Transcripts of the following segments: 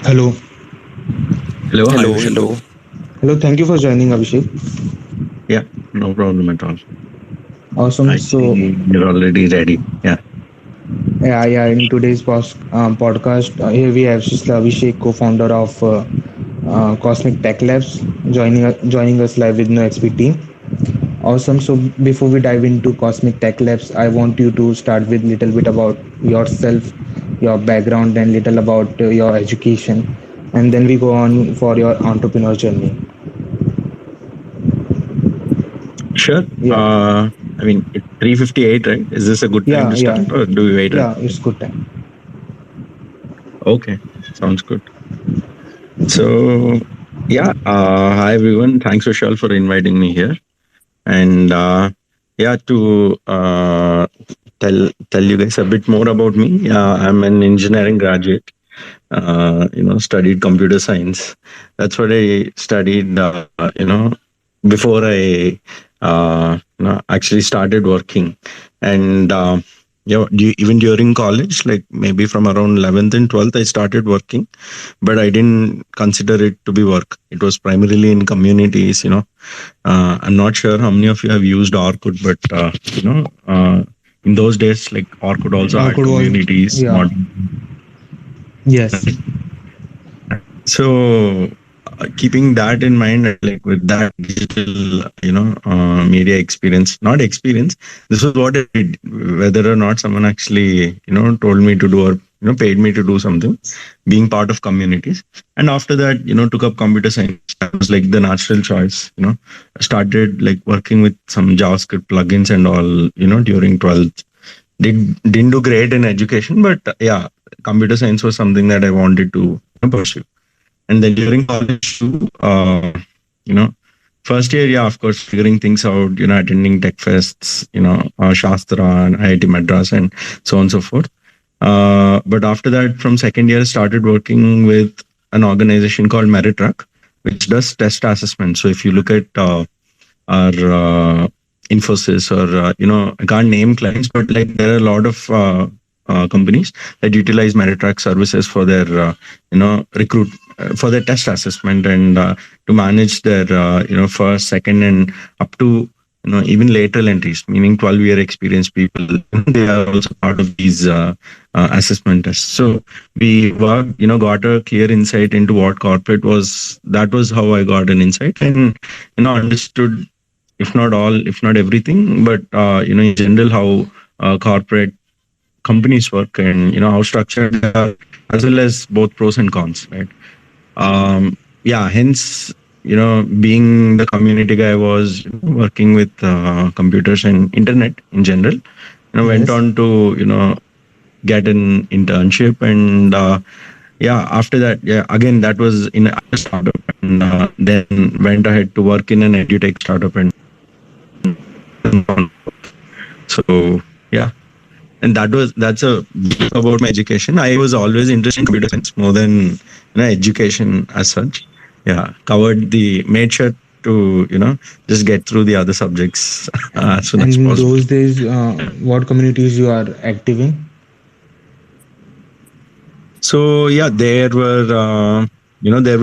Hello. Hello, Hello, Ayush. hello. Hello. Thank you for joining, Abhishek. Yeah, no problem at all. Awesome. I see you're already ready. Yeah, Yeah. In today's podcast, here we have Shishla Abhishek, co-founder of Cosmic Tech Labs, joining us live with No XP team. Awesome. So before we dive into Cosmic Tech Labs, I want you to start with little bit about yourself, your background, and little about your education, and then we go on for your entrepreneur journey. sure. Yeah. I mean, it's 3:58, right? Is this a good time Yeah. to Yeah. start, or do we wait? Yeah. It's good time. Okay, sounds good. So, yeah. Hi everyone. Thanks, Vishal, for inviting me here. And yeah, to tell you guys a bit more about me. I'm an engineering graduate. Studied computer science. That's what I studied. Before I actually started working, and even during college, like maybe from around 11th and 12th, I started working, but I didn't consider it to be work. It was primarily in communities. I'm not sure how many of you have used Orkut, but in those days, like Orkut also had Orkut was, communities, yeah. not Yes. so keeping that in mind, like with that digital, media experience, not experience, this was what I did. Whether or not someone actually, told me to do or paid me to do something, being part of communities. And after that, took up computer science. That was like the natural choice. I started like working with some JavaScript plugins and all. During 12th, didn't do great in education, but yeah, computer science was something that I wanted to pursue. And then during college too, you know, first year, yeah, of course, figuring things out, attending tech fests, Shastra and IIT Madras and so on and so forth. But after that, from second year, I started working with an organization called Meritruck, which does test assessment. So if you look at our Infosys or I can't name clients, but like there are a lot of companies that utilize Merittrack services for their recruit for their test assessment and to manage their first, second, and up to even lateral entries, meaning 12-year experienced people. They are also part of these assessment tests. So we worked, got a clear insight into what corporate was. That was how I got an insight and understood, if not all, if not everything, but in general how corporate companies work and how structured they are, as well as both pros and cons, right? Yeah, hence being the community guy, I was working with computers and internet in general. Went Yes. on to get an internship and yeah, after that, yeah, again that was in a startup and then went ahead to work in an edutech startup and so yeah, and that's a brief about my education. I was always interested in computer science more than education as such. Yeah, made sure to just get through the other subjects as soon And as in possible. those days, what communities you are active in? So yeah, there were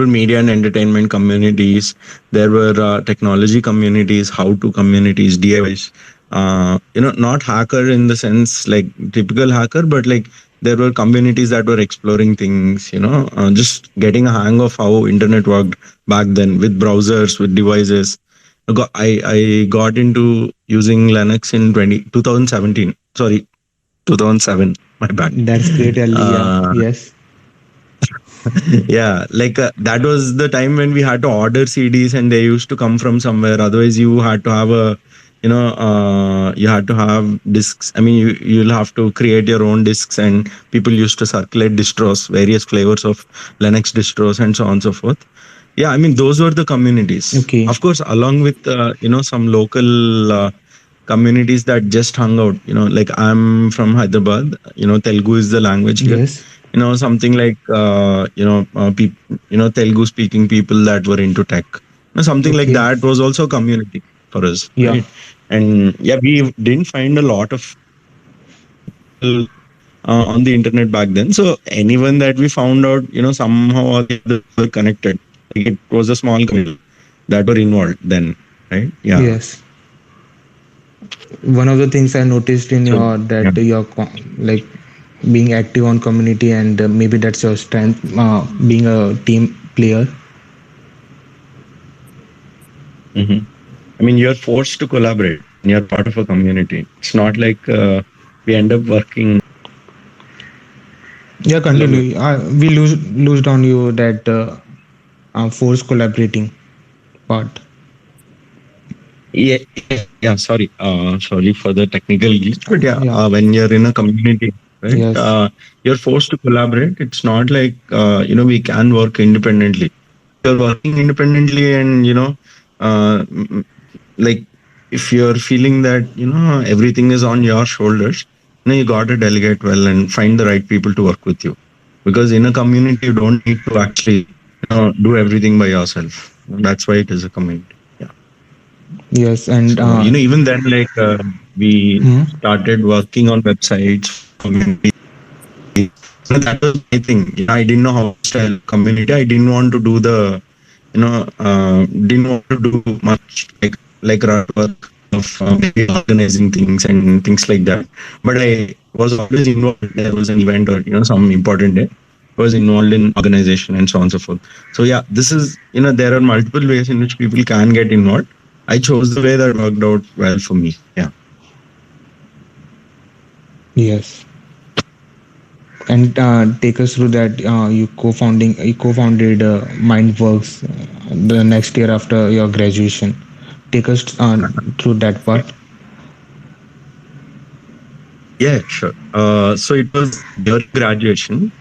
media and entertainment communities. There were technology communities, how to communities, DIYs. Not hacker in the sense like typical hacker, but like there were communities that were exploring things. Just getting a hang of how internet worked back then with browsers, with devices. I got into using Linux in 2017. Sorry, 2007. My bad. That's great, Ali. Yeah. Uh, Yes. yeah, like that was the time when we had to order CDs and they used to come from somewhere. Otherwise, you had to have you had to have discs. I mean, you'll have to create your own discs, and people used to circulate distros, various flavors of Linux distros, and so on and so forth. Yeah, I mean, those were the communities. Okay. Of course, along with some local communities that just hung out. Like I'm from Hyderabad. Telugu is the language here. Yes. Something like Telugu speaking people that were into tech. Something like Okay. that was also a community for us, Yeah. right? And yeah, we didn't find a lot of people on the internet back then. So anyone that we found out, somehow or the other were connected. Like it was a small community that were involved then, right? Yeah. Yes. One of the things I noticed in So your yeah. that you're like being active on community, and maybe that's your strength, being a team player. hmm I mean, you're forced to collaborate when you're part of a community. It's not like we end up working Yeah, alone. continue. We lose on you that force collaborating part. Yeah, yeah. Sorry for the technical glitch, but yeah, Yeah. when you're in a community, right, Yes. you're forced to collaborate. It's not like we can work independently. You're working independently, and like if you're feeling that everything is on your shoulders, you got to delegate well and find the right people to work with you. Because in a community, you don't need to actually do everything by yourself. That's why it is a community. Yeah. Yes, and So, even then, like we hmm, started working on websites for community. That was my thing. I didn't know how to style community. I didn't want to do didn't want to do much like rough work of maybe organizing things and things like that. But I was always involved. There was an event or some important day. I was involved in organization and so on and so forth. So yeah, this is there are multiple ways in which people can get involved. I chose the way that worked out well for me. Yeah. yes, and take us through that. You co-founded Mindworks the next year after your graduation. Take us through that part. Yeah, sure. So it was during graduation.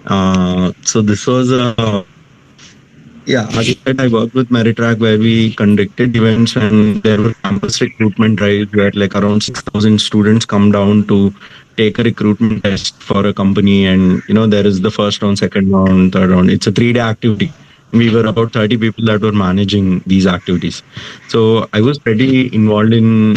So this was yeah, as I said, I worked with Meritrack where we conducted events and there were campus recruitment drives where like around 6,000 students come down to take a recruitment test for a company. And, there is the first round, second round, third round. It's a 3-day activity. We were about 30 people that were managing these activities. So I was pretty involved in,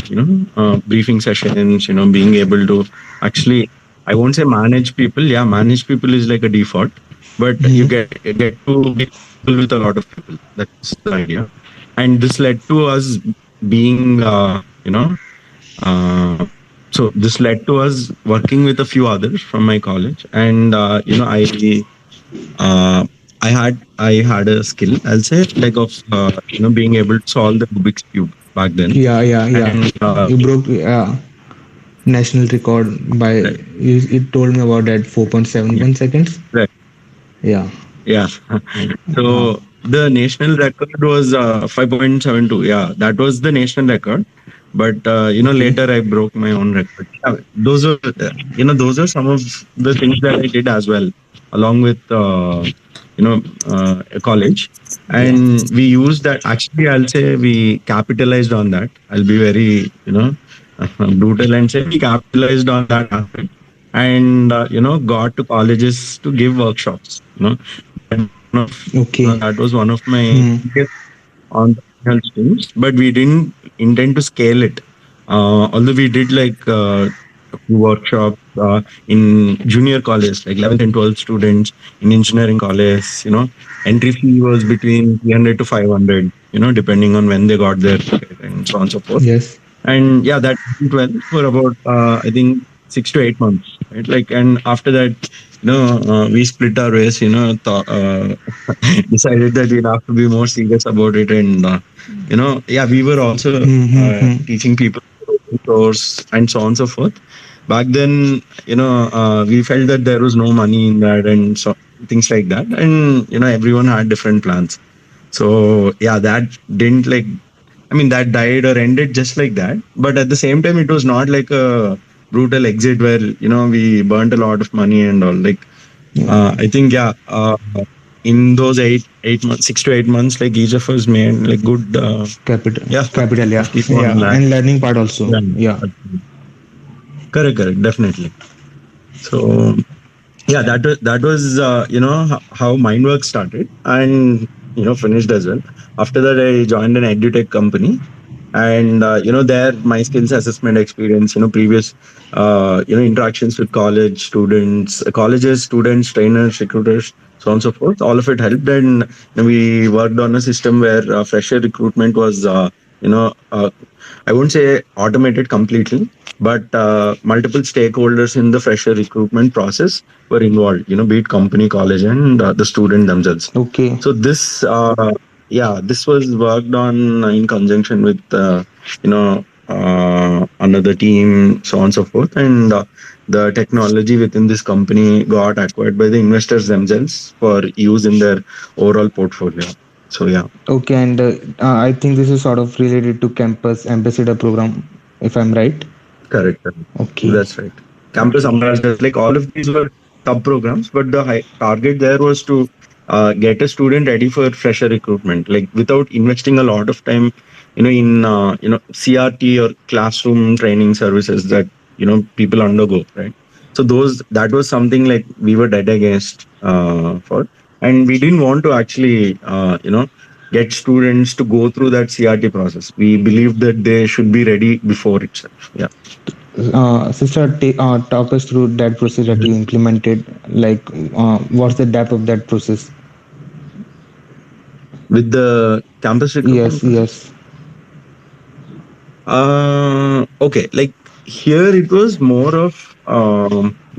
briefing sessions, being able to actually, I won't say manage people. Yeah, manage people is like a default, but you Hmm. get to be with a lot of people. That's the idea. And this led to us being, uh, so this led to us working with a few others from my college. And, uh, I had a skill, I'll say, like of, being able to solve the Rubik's Cube back then. Yeah, yeah, yeah. And, You broke national record by right, you told me about that yeah, 4.71 seconds. right, Yeah. yeah. Uh, So the national record was 5.72. Yeah, that was the national record. But okay. later I broke my own record. Yeah, those are some of the things that I did as well, along with a college. Yeah. And we used that. Actually, I'll say we capitalized on that. I'll be very brutal and say we capitalized on that aspect, and got to colleges to give workshops. Okay. That was one of my Hmm. biggest entrepreneurial streams, but we didn't intend to scale it. Although we did like a few workshops in junior college, like 11th and 12th students in engineering college. Entry fee was between 300 to 500. Depending on when they got their ticket and so on and so forth. Yes. And yeah, that went well for about I think 6 to 8 months, right? Like, and after that, we split our ways. Decided that we'd have to be more serious about it, and yeah, we were also Hmm, hmm, hmm. teaching people open source and so on and so forth. Back then, we felt that there was no money in that, and so things like that, and everyone had different plans. So yeah, that didn't like I mean, that died or ended just like that. But at the same time, it was not like a brutal exit where, we burnt a lot of money and all. Like, Yeah. I think, yeah, in those 8 months, 6 to 8 months, like each of us made like good, Capital. yeah, Capital. Yeah. 51 Yeah. lakh. And learning part also. Yeah. Yeah. Correct, definitely. So, yeah, that was how Mindwork started and finished as well. After that, I joined an edutech company. and there my skills assessment experience, previous interactions with college students, colleges, students, trainers, recruiters, so on and so forth. All of it helped, and we worked on a system where fresher recruitment was you know uh, I won't say automated completely, but multiple stakeholders in the fresher recruitment process were involved, be it company, college, and the student themselves. Okay. So this was worked on in conjunction with, another team, so on and so forth. And the technology within this company got acquired by the investors themselves for use in their overall portfolio. So yeah. Okay, and I think this is sort of related to campus ambassador program, if I'm right. Correct. Correct. Okay. That's right. Campus ambassadors, like all of these were sub programs, but the target there was to get a student ready for fresher recruitment, like without investing a lot of time, in CRT or classroom training services that people undergo, right? So that was something like we were dead against for, and we didn't want to actually get students to go through that CRT process. We believed that they should be ready before itself. Yeah. Sister, talk us through that process that you implemented. Like, what's the depth of that process? With the campus recruitment Yes, process. yes. Okay, like here it was more of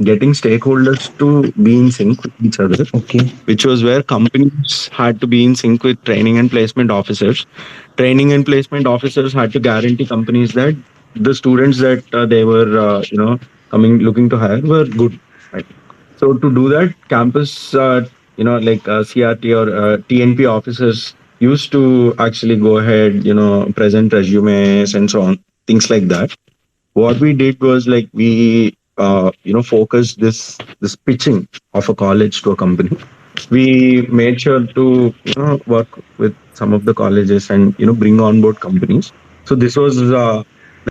getting stakeholders to be in sync with each other, Okay, which was where companies had to be in sync with training and placement officers. Training and placement officers had to guarantee companies that the students that they were, coming looking to hire were good. Right. So to do that, campus, like CRT or TNP officers used to actually go ahead, present resumes and so on, things like that. What we did was like we, focused this pitching of a college to a company. We made sure to work with some of the colleges and bring on board companies. So this was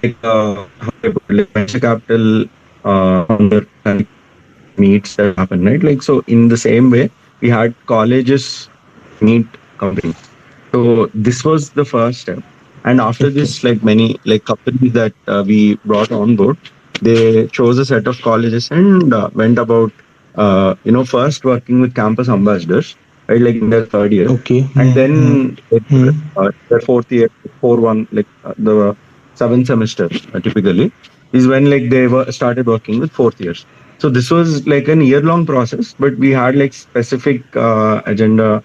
like how do I put it, like venture capital founder kind of meets that happen, right? Like so, in the same way, we had colleges meet companies. So this was the first step. And after okay, this, like many like companies that we brought on board, they chose a set of colleges and went about, first working with campus ambassadors, right, like in their third year, okay. and Hmm. then Hmm. their fourth year, 4-1, like the seventh semester, typically is when like they were started working with fourth years. So this was like an year-long process, but we had like specific agenda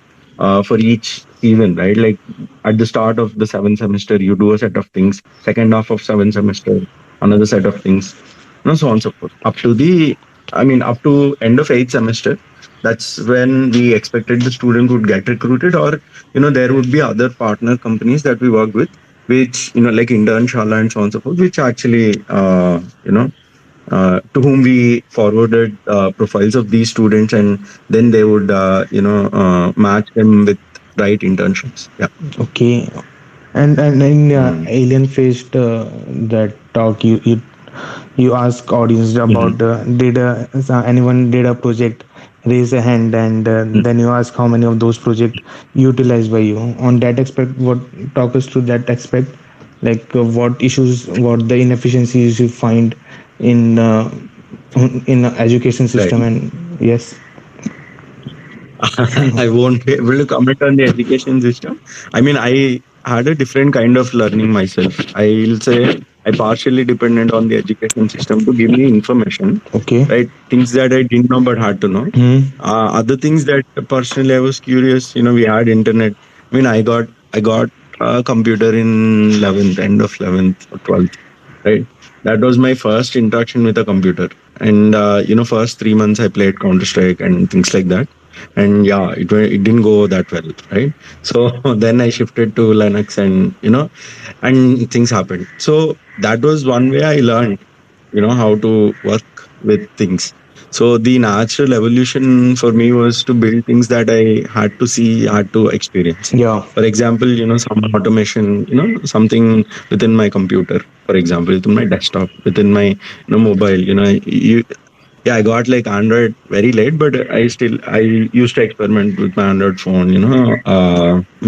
for each season, right? Like at the start of the seventh semester, you do a set of things. Second half of seventh semester, another set of things, so on and so forth. Up to end of eighth semester, that's when we expected the student would get recruited, or there would be other partner companies that we worked with, which like Intern Shala and so on and so forth, which actually to whom we forwarded profiles of these students, and then they would match them with right internships. Yeah. Okay. And in Mm. Alien Faced, that talk, you ask audience Mhm. about did anyone did a project, raise a hand, and Mm. then you ask how many of those project utilized by you. On that aspect, what talk us through that aspect, like what issues, what the inefficiencies you find in education Right. system, and yes. I won't be able to comment on the education system. I mean, I had a different kind of learning myself. I'll say I partially dependent on the education system to give me information, Okay. right? Things that I didn't know but had to know. Hmm. Other things that personally I was curious. We had internet. I mean, I got a computer in 11th, end of 11th or 12th, right? That was my first interaction with a computer. And first 3 months I played Counter Strike and things like that. And yeah, it didn't go that well, right? So then I shifted to Linux, and things happened. So that was one way I learned, how to work with things. So the natural evolution for me was to build things that I had to see, had to experience. Yeah. For example, some automation, something within my computer, for example, within my desktop, within my mobile. Yeah, I got like Android very late, but I used to experiment with my Android phone,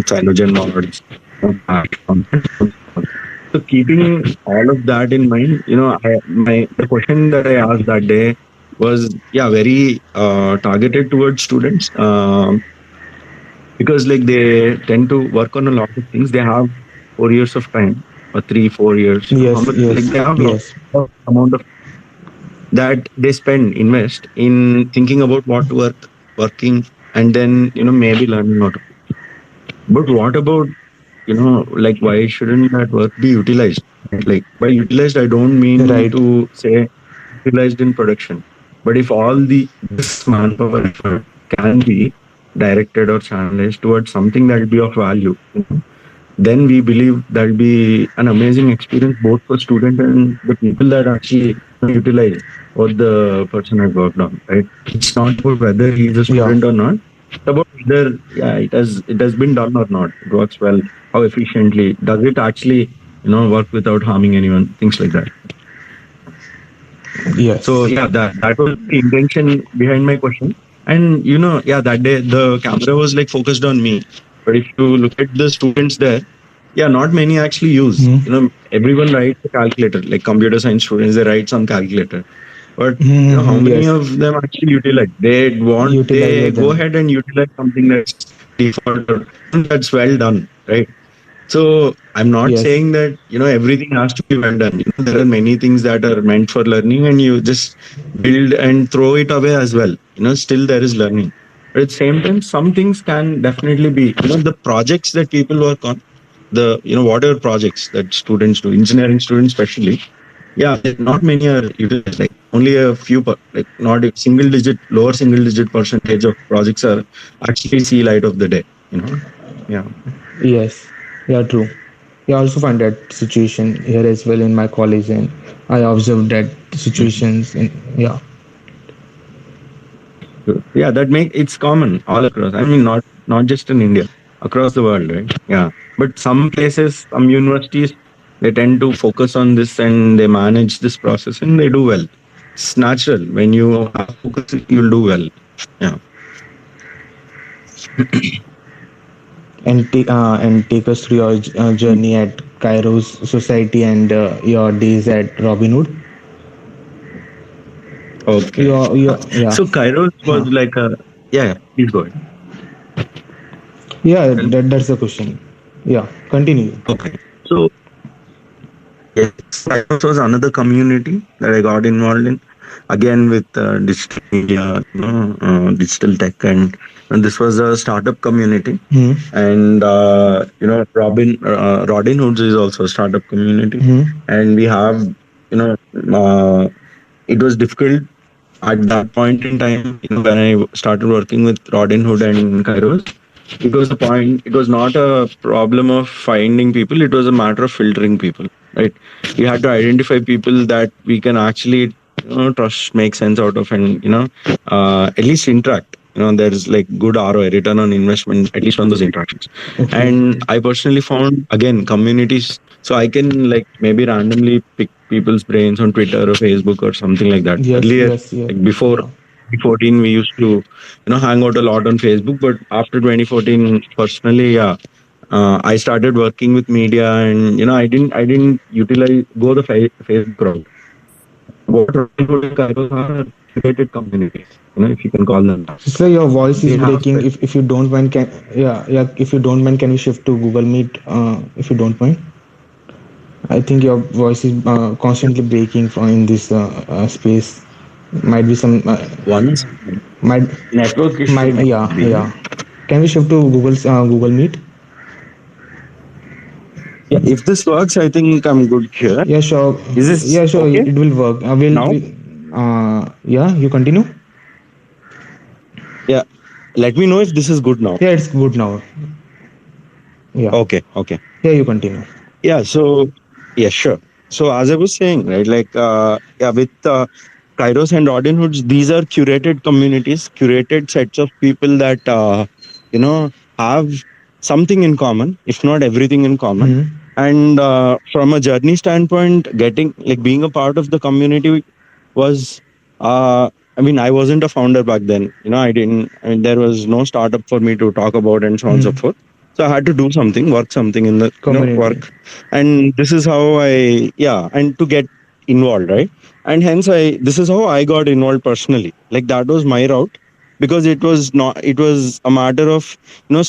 Cyanogen mods, So keeping all of that in mind, the question that I asked that day was, yeah, very targeted towards students, because like they tend to work on a lot of things. They have 4 years of time or 3 4 years. How Yes, much, like yes, they have a lot yes. of amount of that they invest in thinking about what working, and then maybe learning how to. But what about, like, why shouldn't that work be utilized? Right? Like, by utilized, I don't mean Right. to say utilized in production, but if all the this manpower effort can be directed or channelized towards something that will be of value, then we believe that'll be an amazing experience both for student and the people that actually utilize what the person has worked on. Right? It's not about whether he's a Yeah. student or not. It's about whether, yeah, it has been done or not. It works well. How efficiently does it actually work without harming anyone? Things like that. So Yes. yeah, that was the intention behind my question. And yeah, that day the camera was like focused on me. But if you look at the students there, yeah, not many actually use. Hmm. Everyone writes a calculator. Like computer science students, they write some calculator. But how many Yes. of them actually utilize? They Utilize go them. ahead and utilize something that's default or that's well done, right? So I'm not Yes. saying that everything has to be well done. There are many things that are meant for learning, and you just build and throw it away as well. Still there is learning. But at the same time, some things can definitely be. The projects that people work on, the whatever projects that students do, engineering students especially. Yeah, not many are utilized. Like only a few, like not a lower single digit percentage of projects are actually see light of the day. Yeah. Yes. Yeah, true. I also find that situation here as well in my college, and I observed that situations. And yeah. Yeah, that make it's common all across. I mean, not just in India, across the world, right? Yeah, but some places, some universities, they tend to focus on this and they manage this process and they do well. It's natural. When you have focus, you'll do well. Yeah. And take us through your journey at Kairos Society and your days at Robinhood. Okay. Your yeah. So Kairos was Huh. like a, yeah. Please go ahead. Yeah, Tell me. that's the question. Yeah, continue. Okay. So yes, Kairos was another community that I got involved in. Again with digital media, digital tech, and this was a startup community. Hmm. And Robin Hoods is also a startup community, Hmm. and we have you know uh, it was difficult at that point in time, when I started working with Robinhood and Kairos. It was not a problem of finding people, it was a matter of filtering people, right? We had to identify people that we can actually trust, make sense out of, and at least interact. There's like good ROI, return on investment, at least on those interactions. Okay. And I personally found, again, communities, so I can like maybe randomly pick people's brains on Twitter or Facebook or something like that. Yes. Earlier, Yes. Yeah. like before Yeah. 2014, we used to hang out a lot on Facebook. But after 2014, personally, yeah, I started working with media, and I didn't utilize go the Facebook route. What Robinhood and Kairos are curated communities, if you can call them that. Sister, your voice is They have breaking. If you don't mind, can yeah. If you don't mind, can you shift to Google Meet? If you don't mind. I think your voice is constantly breaking from in this space. Might be some one might network issue might might yeah, be. yeah. Can we shift to Google Meet? Yeah, if this works, I think I'm good here. Yeah, sure. Is this Yeah, sure. okay It will work. now? Yeah. You continue. Yeah. Let me know if this is good now. Yeah, it's good now. Yeah. Okay. Okay. Yeah, you continue. Yeah. So, yeah, sure. So, as I was saying, right, like, yeah, with Kairos and Robinhoods, these are curated communities, curated sets of people that, you know, have something in common, if not everything in common. Hmm. And from a journey standpoint, getting like being a part of the community was, I mean, I wasn't a founder back then. I didn't, I mean, there was no startup for me to talk about and so on and so Hmm. forth. So I had to do something, work something in the Community. work, and this is how I and to get involved, right? And hence I this is how I got involved personally. Like that was my route, because it was a matter of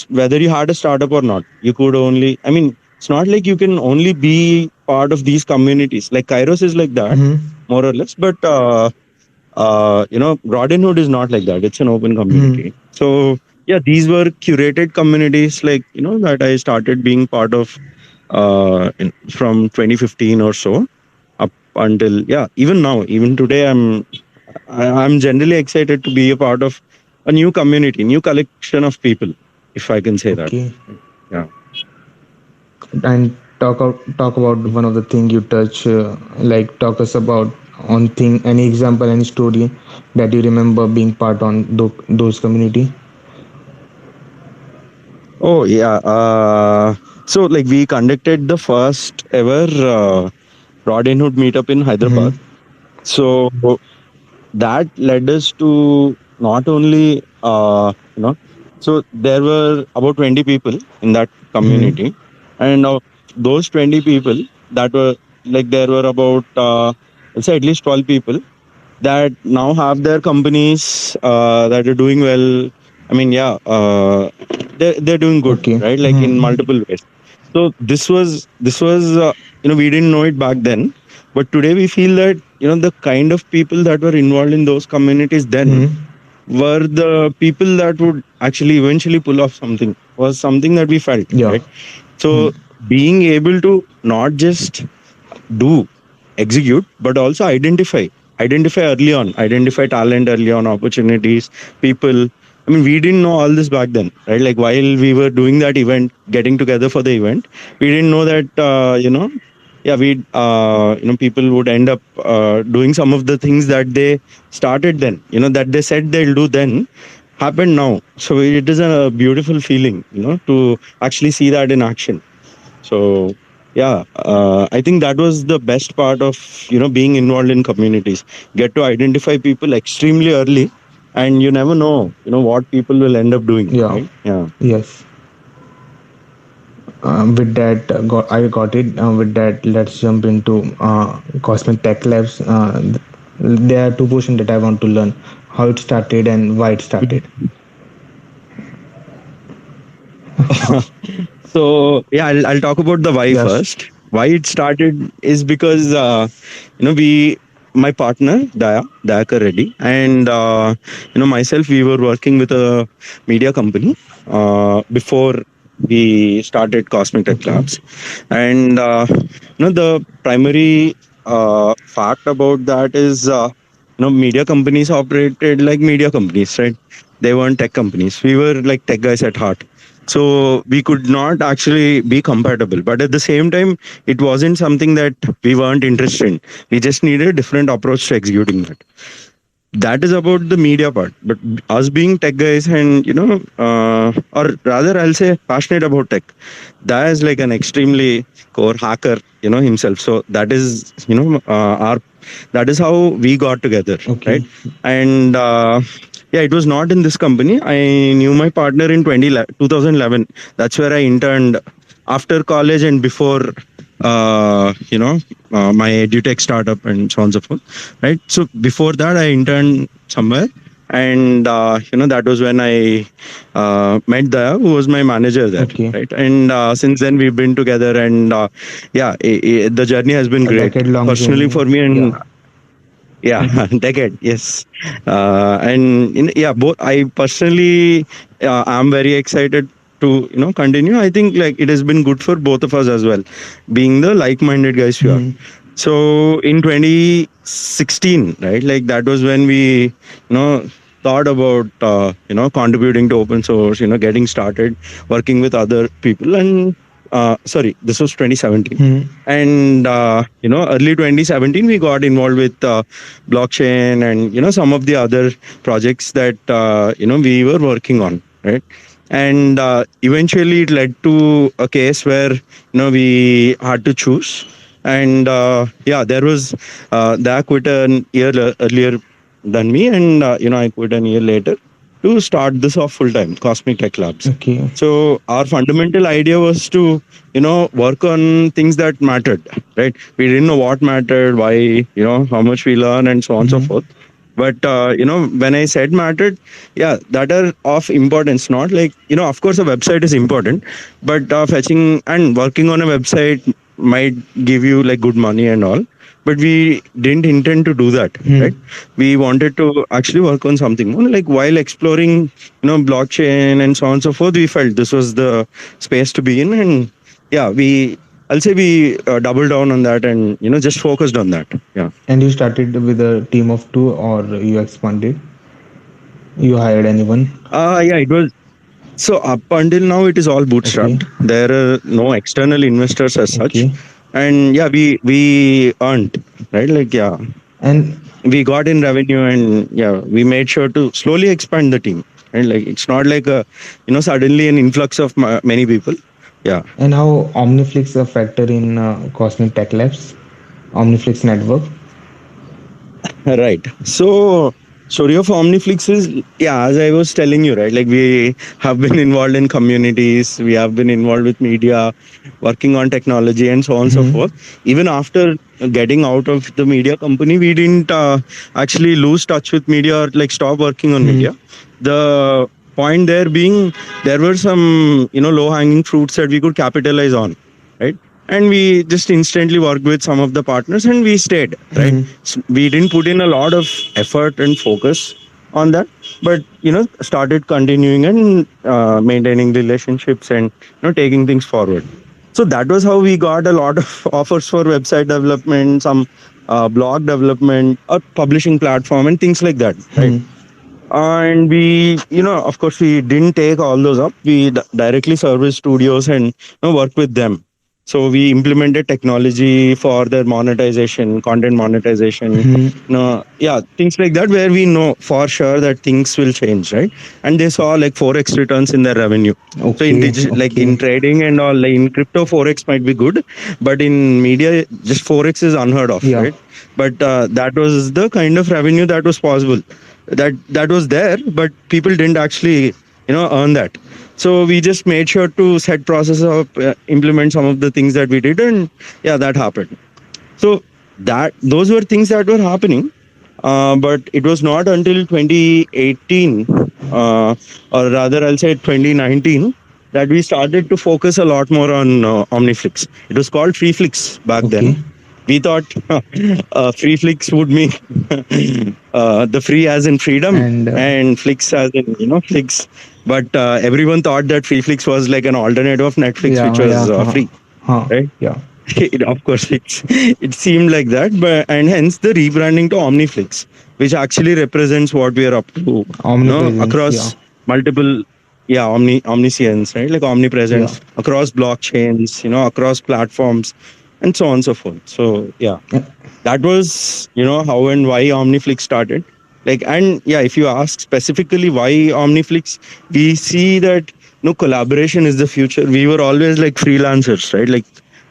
whether you had a startup or not. You could only, I mean, it's not like you can only be part of these communities. Like Kairos is like that, Mm-hmm. more or less, but Rodinhood is not like that. It's an open Mm-hmm. community. So yeah, these were curated communities, like that I started being part of from 2015 or so, up until even now, even today, I'm generally excited to be a part of a new community, new collection of people, if I can say that. Okay. Yeah. And talk about one of the thing you touch, like talk us about on thing, any example, any story that you remember being part on those community. Oh yeah. So like we conducted the first ever Robinhood meetup in Hyderabad. Mm-hmm. So that led us to not only so there were about 20 people in that Mm-hmm. community, and of those 20 people, that were like there were about let's say at least 12 people that now have their companies that are doing well. I mean, they're doing good, Okay. right? Like in Mm-hmm. multiple ways. So this was we didn't know it back then, but today we feel that the kind of people that were involved in those communities then Mm-hmm. were the people that would actually eventually pull off something, was something that we felt, Yeah. right? So being able to not just do execute, but also identify early on, identify talent early on, opportunities, people. I mean, we didn't know all this back then, right? Like while we were doing that event, getting together for the event, we didn't know that we people would end up doing some of the things that they started then, that they said they'll do then, happened now. So it is a beautiful feeling, to actually see that in action. So I think that was the best part of being involved in communities. Get to identify people extremely early, and you never know what people will end up doing, Yeah. right? Yeah. Yes. With that, I got it. With that, let's jump into Cosmic Tech Labs. There are two portions that I want to learn: how it started and why it started. So I'll talk about the why Yes. first. Why it started is because we my partner Dayakar Reddy, and myself, we were working with a media company before we started Cosmic Tech Okay. Labs, and the primary fact about that is media companies operated like media companies, right? They weren't tech companies. We were like tech guys at heart, so we could not actually be compatible, but at the same time it wasn't something that we weren't interested in. We just needed a different approach to executing that. That is about the media part, but us being tech guys, and or rather I'll say passionate about tech, that is like an extremely core hacker himself. So that is our that is how we got together, Okay. right? And it was not in this company. I knew my partner in 2011. That's where I interned after college and before my edutech startup and so on and so forth, right? So before that I interned somewhere, and that was when I met Daya, who was my manager there, Okay. right? And since then we've been together, and the journey has been A great decade-long personally journey. for me. And Yeah. decade, yes. And both I personally am very excited to continue. I think like it has been good for both of us as well, being the like-minded guys we are. Hmm. So in 2016, right, like that was when we thought about contributing to open source, getting started working with other people. And sorry, this was 2017. Hmm. And early 2017 we got involved with blockchain and some of the other projects that we were working on, right? And eventually it led to a case where we had to choose. And there was that quit an year earlier than me, and I quit a year later. to start this off full time, Cosmic Tech Labs. Okay. So our fundamental idea was to, work on things that mattered, right? We didn't know what mattered, why, how much we learn, and so on and so Mhm. forth. But when I said mattered, yeah, that are of importance. Not like, of course, a website is important, but fetching and working on a website might give you like good money and all. But we didn't intend to do that, Hmm. right? We wanted to actually work on something more. Like while exploring, blockchain and so on and so forth, we felt this was the space to be in, and yeah, I'll say we doubled down on that, and just focused on that. Yeah. And you started with a team of two, or you expanded? You hired anyone? Yeah, it was. So up until now, it is all Okay. bootstrapped. There are no external investors as such, Okay. and yeah, we earned, right. Like yeah, And we got in revenue, and yeah, we made sure to slowly expand the team. And like it's not like a suddenly an influx of many people. Yeah. how Omniflix a factor in Cosmic Tech Labs? Omniflix network. Right. So, story of Omniflix is, yeah, as I was telling you, right? Like we have been involved in communities, we have been involved with media, working on technology, and so on and so Hmm. forth. Even after getting out of the media company, we didn't actually lose touch with media or like stop working on Hmm. media. The point there being, there were some low hanging fruits that we could capitalize on, right? And we just instantly worked with some of the partners, and we stayed, right? Hmm. We didn't put in a lot of effort and focus on that, but started continuing and maintaining relationships, and taking things forward. So that was how we got a lot of offers for website development, some blog development, a publishing platform, and things like that, right? Hmm. And we, of course, we didn't take all those up. We directly service studios and work with them. So we implemented technology for their monetization, content monetization, Hmm. yeah, things like that, where we know for sure that things will change, right? And they saw like 4x returns in their revenue. So in Okay. like in Okay. trading and all, like in crypto, 4x might be good, but in media, just 4x is unheard of, Yeah. right? But that was the kind of revenue that was possible, that was there, but people didn't actually earn that. So we just made sure to set process of implement some of the things that we did, and yeah, that happened. So that those were things that were happening, but it was not until 2018, or rather I'll say 2019, that we started to focus a lot more on Omniflix. It was called Freeflix back then. Okay. We thought Freeflix would mean the free as in freedom, And and Flix as in Flix. But everyone thought that Freeflix was like an alternative of Netflix, which yeah, yeah. was Huh. free, Huh. right? Yeah. Of course, it seemed like that, but and hence the rebranding to Omniflix, which actually represents what we are up to, Omnipresence. Yeah. across multiple, yeah, omniscience, right? Like Yeah. omnipresence across blockchains, across platforms, and so on and so forth. So yeah, Uh, that was how and why Omniflix started. Like, and yeah, if you ask specifically why Omniflix, we see that collaboration is the future. We were always like freelancers, right? Like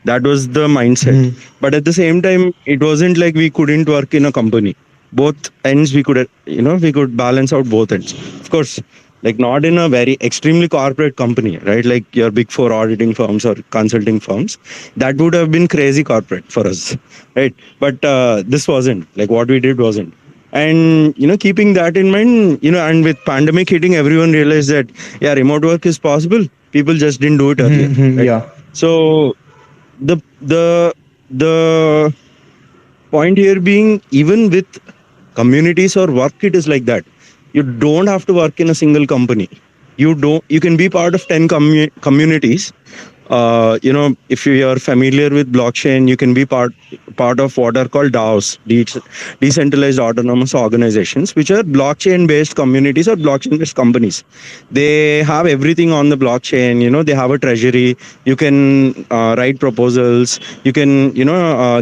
that was the mindset. hmm. But at the same time, it wasn't like we couldn't work in a company. Both ends we could, we could balance out both ends. Of course, like not in a very extremely corporate company, right? Like your big four auditing firms or consulting firms. That would have been crazy corporate for us, right? But this wasn't, like what we did wasn't. And keeping that in mind, and with pandemic hitting, everyone realized that yeah, remote work is possible. People just didn't do it earlier, Hmm. right? Yeah. So the point here being, even with communities or work, it is like that. You don't have to work in a single company. You can be part of 10 communities. If you are familiar with blockchain, you can be part of what are called DAOs, decentralized autonomous organizations, which are blockchain based communities or blockchain based companies. They have everything on the blockchain. They have a treasury. You can write proposals. You can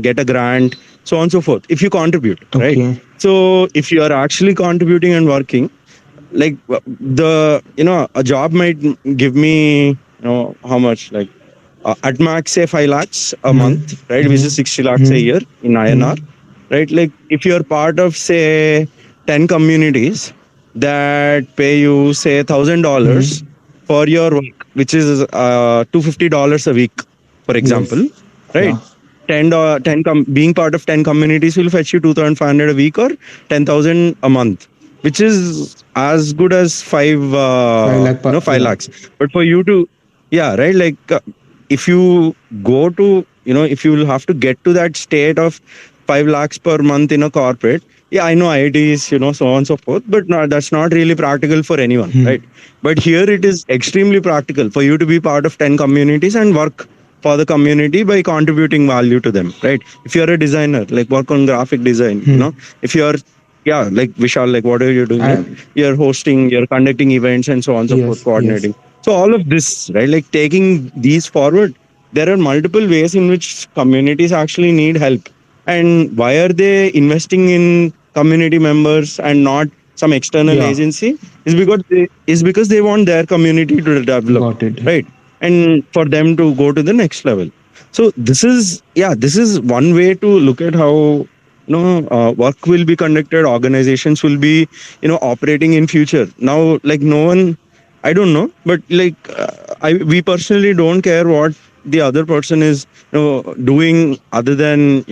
get a grant, so on and so forth, if you contribute, right? Okay. So if you are actually contributing and working, like the a job might give me how much, like at max say 5 lakhs a Hmm. month, right, which Hmm. is 60 lakhs a Hmm. year in Hmm. INR, right? Like if you're part of say 10 communities, that pay you say $1,000 Hmm. for your work, which is $250 a week, for Yes. example, right? Yeah. 10 being part of 10 communities will fetch you 2,500 a week or 10,000 a month, which is as good as 5 lakh per, 5 yeah. lakhs. But for you to, yeah, right, like if you go to, if you will have to get to that state of 5 lakhs per month in a corporate, yeah, I know IITs, so on and so forth, but no, that's not really practical for anyone, Hmm. right? But here it is extremely practical for you to be part of 10 communities and work for the community by contributing value to them, right? If you're a designer, like work on graphic design, Hmm. if you're, yeah, like Vishal, like what are you doing? Like I, you're hosting, you're conducting events and so on and so forth, yes, yes. coordinating. So all of this, right? Like taking these forward, there are multiple ways in which communities actually need help. And why are they investing in community members and not some external Yeah, agency? Is because they want their community to develop, got it. right? And for them to go to the next level. So this is one way to look at how work will be conducted, organizations will be operating in future. Now, like no one, I don't know, but like we personally don't care what the other person is doing other than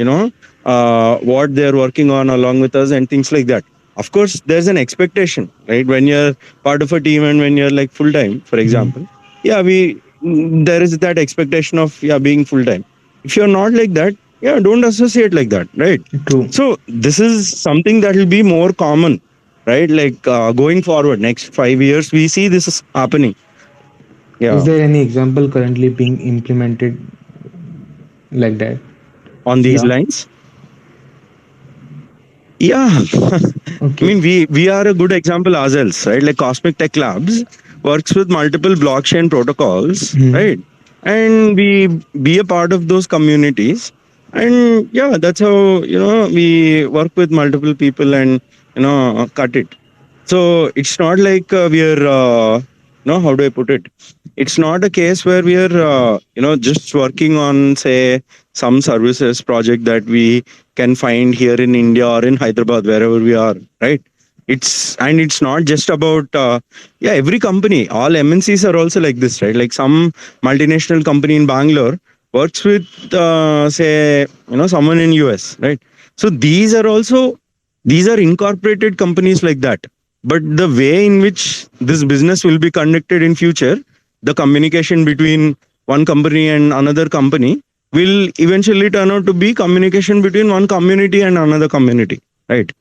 what they're working on along with us and things like that. Of course there's an expectation, right? When you're part of a team and when you're like full time, for Hmm. example, yeah, there is that expectation of being full time. If you're not like that, yeah, don't associate like that, right? True. So this is something that will be more common, right? Like going forward next 5 years we see this is happening. Is Yeah, there any example currently being implemented like that? on these Yeah. lines. Yeah, I Okay. mean, we are a good example ourselves, right? Like Cosmic Tech Labs works with multiple blockchain protocols, Hmm. right? And we be a part of those communities, and yeah, that's how we work with multiple people and cut it. So it's not like we're no, how do I put it? It's not a case where we are just working on say some services project that we can find here in India or in Hyderabad, wherever we are, right? It's not just about every company, all MNCs are also like this, right? Like some multinational company in Bangalore works with say someone in US, right? So these are incorporated companies like that. But the way in which this business will be conducted in future, the communication between one company and another company will eventually turn out to be communication between one community and another community, right?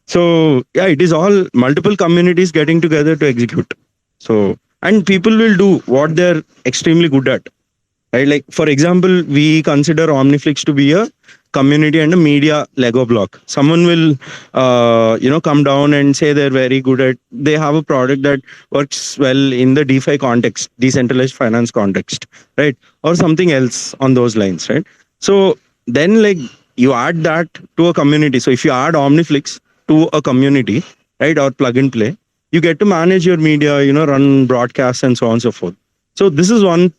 So yeah, it is all multiple communities getting together to execute. So and people will do what they're extremely good at, right? Like for example, we consider Omniflix to be a community and a media Lego block. Someone will come down and say they're very good at, they have a product that works well in the DeFi context, decentralized finance context, right? Or something else on those lines, right? So then like you add that to a community. So if you add Omniflix to a community, right, or plug and play, you get to manage your media, run broadcasts and so on and so forth. So this is one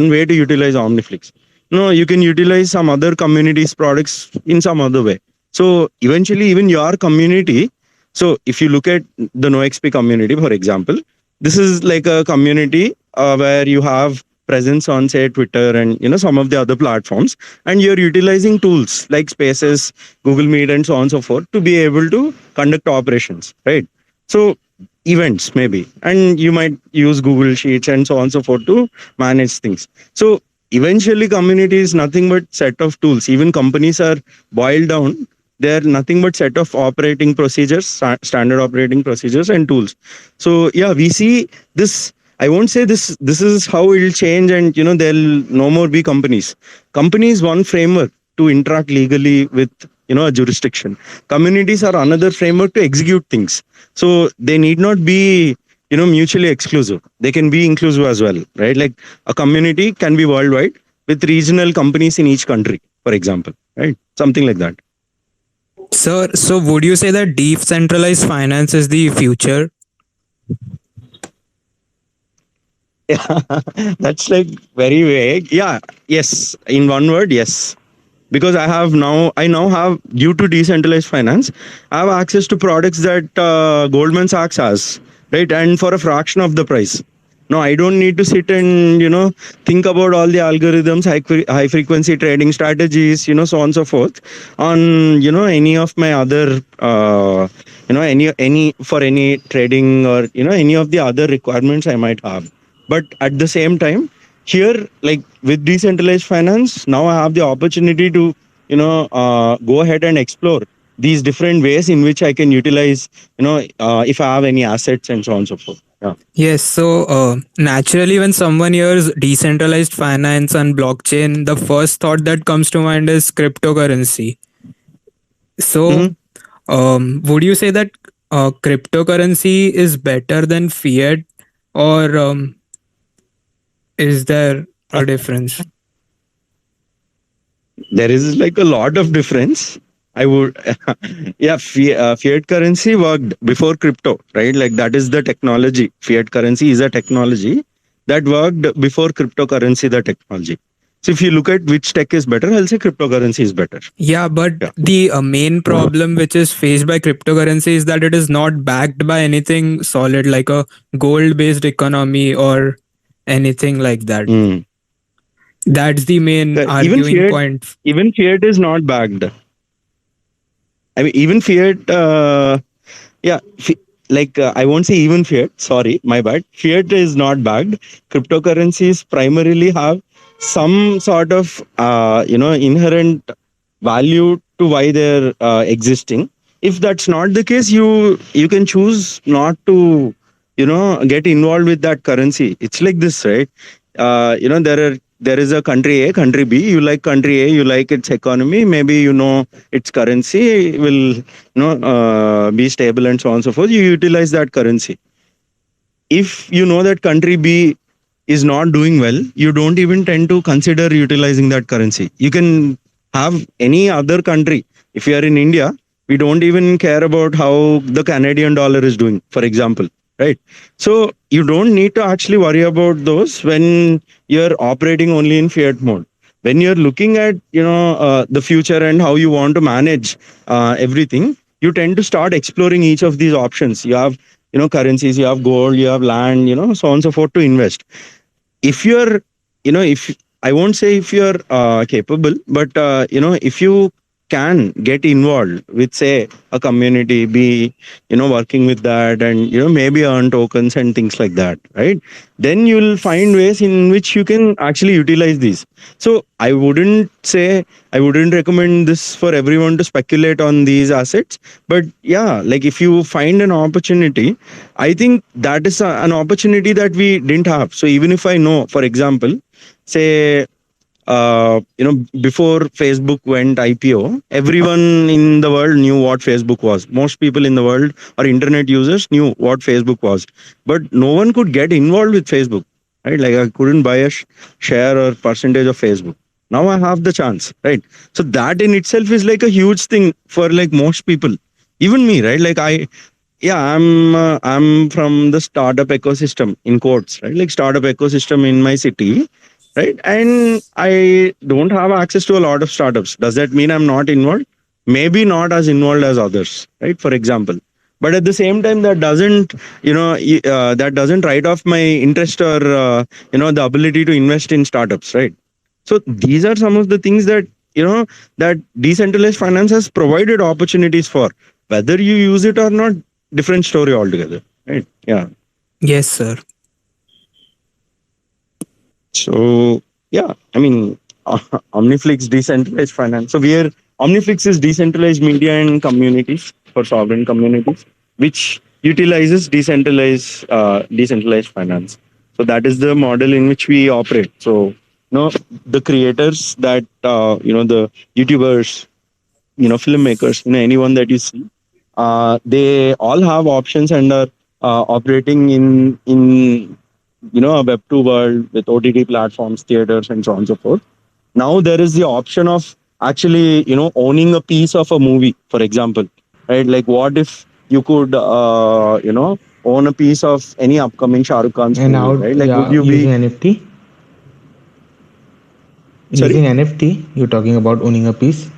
way to utilize Omniflix. No, you can utilize some other communities products in some other way. So eventually, even your community. So if you look at the NoXP community, for example, this is like a community where you have presence on say Twitter and some of the other platforms, and you're utilizing tools like Spaces, Google Meet, and so on and so forth to be able to conduct operations, right? So events maybe, and you might use Google Sheets and so on and so forth to manage things. So eventually community is nothing but set of tools. Even companies are boiled down, they're nothing but set of operating procedures, standard operating procedures and tools. So yeah, we see this. I won't say this is how it will change, and there'll no more be companies. Companies one framework to interact legally with a jurisdiction. Communities are another framework to execute things. So they need not be mutually exclusive. They can be inclusive as well, right? Like a community can be worldwide with regional companies in each country, for example, right? Something like that. So would you say that decentralized finance is the future? Yeah, that's like very vague. Yeah, yes. In one word, yes. because I now have, due to decentralized finance, I have access to products that Goldman Sachs has, right? And for a fraction of the price. No, I don't need to sit and think about all the algorithms, high frequency trading strategies, so on and so forth, on any of my other any for any trading, or any of the other requirements I might have. But at the same time, here, like with decentralized finance, now I have the opportunity to go ahead and explore these different ways in which I can utilize, if I have any assets and so on and so forth. Yeah. Yes, so naturally, when someone hears decentralized finance and blockchain, the first thought that comes to mind is cryptocurrency. So, Mhm. would you say that cryptocurrency is better than fiat, or is there a difference? There is like a lot of difference. I would, yeah, fiat currency worked before crypto, right? Like that is the technology. Fiat currency is a technology that worked before cryptocurrency, the technology. So if you look at which tech is better, I'll say cryptocurrency is better. Yeah, but Yeah. the main problem which is faced by cryptocurrency is that it is not backed by anything solid like a gold based economy or anything like that. Mm. That's the main Even arguing fiat, point. is not backed. I mean, even fiat, yeah, like I won't say even fiat. Sorry, my bad. Fiat is not backed. Cryptocurrencies primarily have some sort of inherent value to why they're existing. If that's not the case, you can choose not to get involved with that currency. It's like this, right? There is a country A, country B. You like country A, you like its economy. Maybe its currency will be stable and so on and so forth. You utilize that currency. If you know that country B is not doing well, you don't even tend to consider utilizing that currency. You can have any other country. If you are in India, we don't even care about how the Canadian dollar is doing, for example, right? So you don't need to actually worry about those when you're operating only in fiat mode. When you're looking at the future and how you want to manage everything, you tend to start exploring each of these options. You have currencies, you have gold, you have land, so on and so forth to invest. If you're if I won't say if you're capable, but if you can get involved with, say, a community, be working with that, and maybe earn tokens and things like that, right? Then you'll find ways in which you can actually utilize these. So I wouldn't recommend this for everyone to speculate on these assets. But yeah, like if you find an opportunity, I think that is an opportunity that we didn't have. So even if I know, for example, say, before Facebook went IPO, everyone in the world knew what Facebook was. Most people in the world, or internet users, knew what Facebook was, but no one could get involved with Facebook, right? Like I couldn't buy a share or percentage of Facebook. Now I have the chance, right? So that in itself is like a huge thing for like most people, even me, right? Like yeah, I'm from the startup ecosystem, in quotes, right? Like startup ecosystem in my city, right? And I don't have access to a lot of startups. Does that mean I'm not involved? Maybe not as involved as others, right? For example. But at the same time, that doesn't that doesn't write off my interest, or the ability to invest in startups, right? So these are some of the things that that decentralized finance has provided opportunities for. Whether you use it or not, different story altogether, right? Yeah. Yes, sir. So yeah, I mean, Omniflix decentralized finance. So Omniflix is decentralized media and communities for sovereign communities, which utilizes decentralized finance. So that is the model in which we operate. So the creators that the YouTubers, filmmakers, anyone that you see, they all have options and are operating in a Web2 world with OTT platforms, theaters, and so on and so forth. Now there is the option of actually owning a piece of a movie, for example, right? Like what if you could own a piece of any upcoming Shah Rukh Khan's And movie, how, right? Like would yeah, you using be NFT? Sorry. Using NFT, you're talking about owning a piece.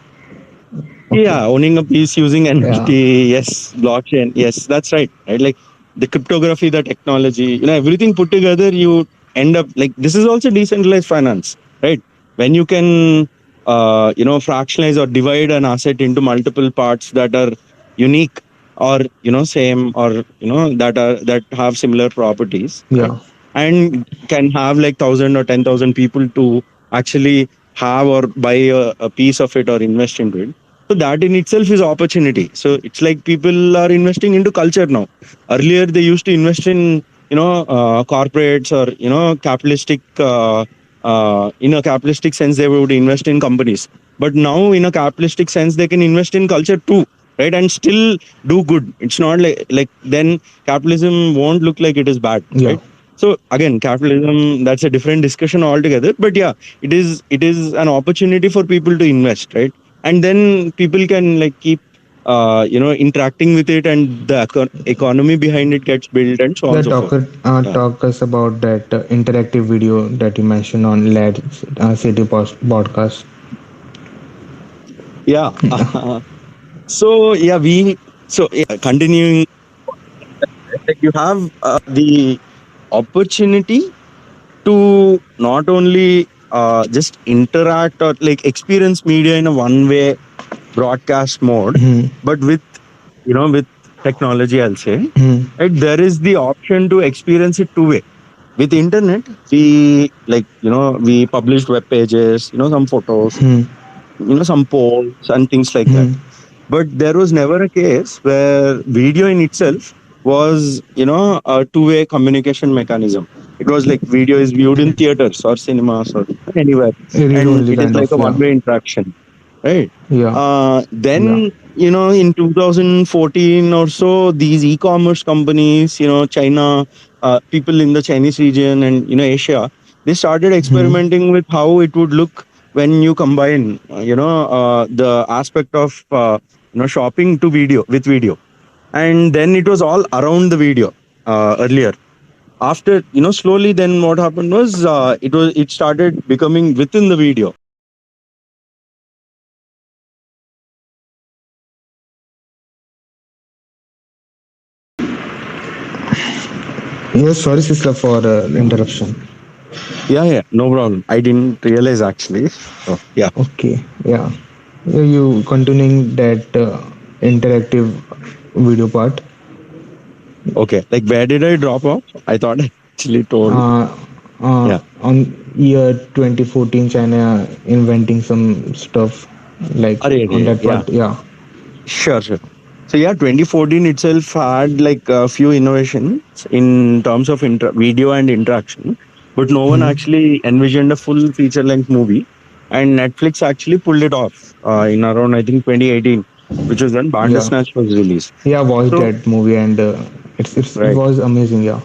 Yeah, Okay. owning a piece using Yeah. NFT, yes, blockchain, yes, that's right. Right, like the cryptography, the technology, everything put together, you end up like this is also decentralized finance, right? When you can, fractionalize or divide an asset into multiple parts that are unique or same or that have similar properties, right? Yeah. And can have like 1,000 or 10,000 people to actually have or buy a piece of it or invest into it. So that in itself is opportunity. So it's like people are investing into culture now. Earlier they used to invest in corporates or capitalistic in a capitalistic sense they would invest in companies. But now in a capitalistic sense they can invest in culture too, right? And still do good. It's not like then capitalism won't look like it is bad, Yeah. right? So again, capitalism, that's a different discussion altogether. But yeah, it is an opportunity for people to invest, right? And then people can like keep interacting with it, and the economy behind it gets built, and so on Yeah. and so forth. Yeah, Talk us about that interactive video that you mentioned on LED City podcast. yeah. So yeah, continuing, like you have the opportunity to not only just interact or like experience media in a one way broadcast mode, Hmm. but with technology, I'll say, Hmm. right, there is the option to experience it two way. With internet, we published web pages, some photos, Hmm. some polls and things like that. Hmm. But there was never a case where video in itself was a two-way communication mechanism. It was like video is viewed in theaters or cinemas or anywhere, Read and only it is kind like of. a Yeah. one-way interaction, right? Yeah. Yeah. Then in 2014 or so, these e-commerce companies, China, people in the Chinese region and Asia, they started Hmm. experimenting with how it would look when you combine the aspect of shopping to video with video. And then it was all around the video earlier. After slowly, then what happened was it started becoming within the video. Yes. Sorry, sister, for interruption. Yeah, yeah, no problem. I didn't realize actually. So yeah. Okay. Yeah. You continuing that interactive video part. Okay, like where did I drop off? I thought I actually told. uh, Yeah. on year 2014, China inventing some stuff like Arey, on arey, that yeah. part. Yeah. Sure, sure. So yeah, 2014 itself had like a few innovations in terms of video and interaction, but no one Hmm. actually envisioned a full feature-length movie, and Netflix actually pulled it off in around I think 2018, which was when Yeah. Bandersnatch was released. Yeah. I watched So that movie and it right, was amazing. Yeah.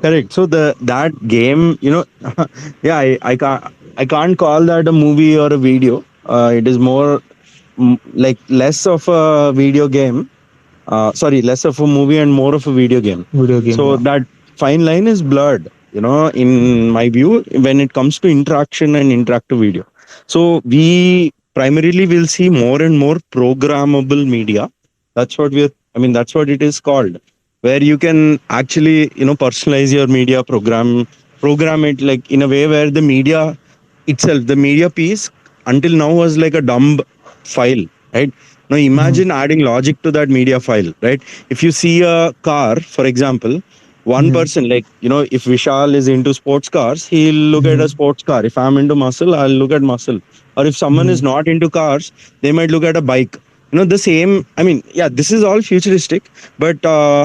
correct. So that game, yeah, I can't call that a movie or a video. It is more like less of a video game, sorry, less of a movie and more of a video game. Video game. So Yeah. that fine line is blurred, in my view, when it comes to interaction and interactive video. So we primarily will see more and more programmable media. That's what that's what it is called, where you can actually, personalize your media, program it like in a way where the media itself, the media piece until now was like a dumb file, right? Now Hmm. imagine adding logic to that media file, right? If you see a car, for example, one Hmm. person, like, if Vishal is into sports cars, he'll look at Hmm. a sports car. If I'm into muscle, I'll look at muscle. Or if someone Hmm. is not into cars, they might look at a bike. The same, yeah, this is all futuristic, but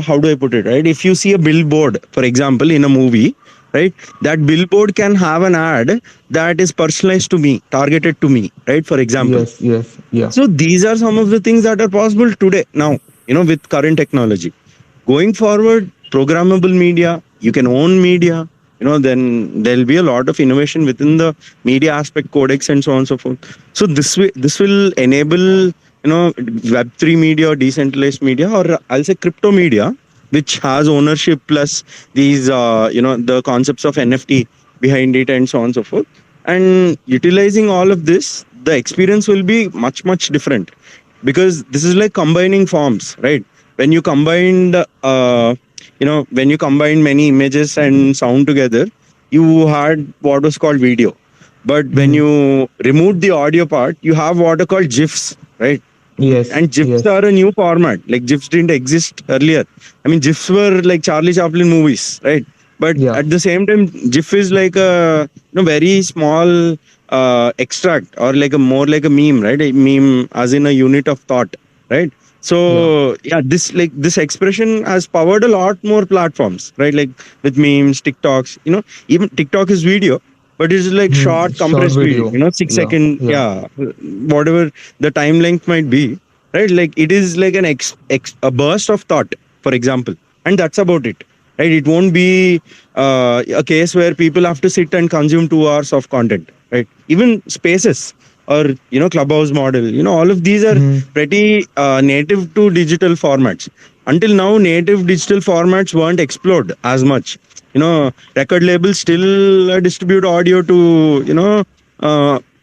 how do I put it, right? If you see a billboard, for example, in a movie, right, that billboard can have an ad that is personalized to me, targeted to me, right? For example. Yes. Yes. Yeah. So these are some of the things that are possible today now, with current technology. Going forward, programmable media, you can own media, then there'll be a lot of innovation within the media aspect codex and so on and so forth. So this will enable, Web3 media or decentralized media, or I'll say crypto media, which has ownership plus these, the concepts of NFT behind it and so on and so forth. and utilizing all of this, the experience will be much different, because this is like combining forms, right? When you combine when you combine many images and sound together, you had what was called video. But when Hmm. you remove the audio part, you have what are called GIFs, right? Yes, And GIFs yes. are a new format. Like GIFs didn't exist earlier. I mean, GIFs were like Charlie Chaplin movies, right? But Yeah. at the same time, GIF is like a very small extract, or like a more like a meme, right? A meme as in a unit of thought, right? Yeah. So yeah, this expression has powered a lot more platforms, right? Like with memes, TikToks, even TikTok is video, but it's like Hmm. short Short compressed video, video. six Yeah. second, Yeah. yeah, whatever the time length might be, right? Like it is like a burst of thought, for example, and that's about it, right? It won't be a case where people have to sit and consume 2 hours of content, right? Even Spaces or Clubhouse model, all of these are Hmm. pretty native to digital formats. Until now, native digital formats weren't explored as much. Record labels still distribute audio to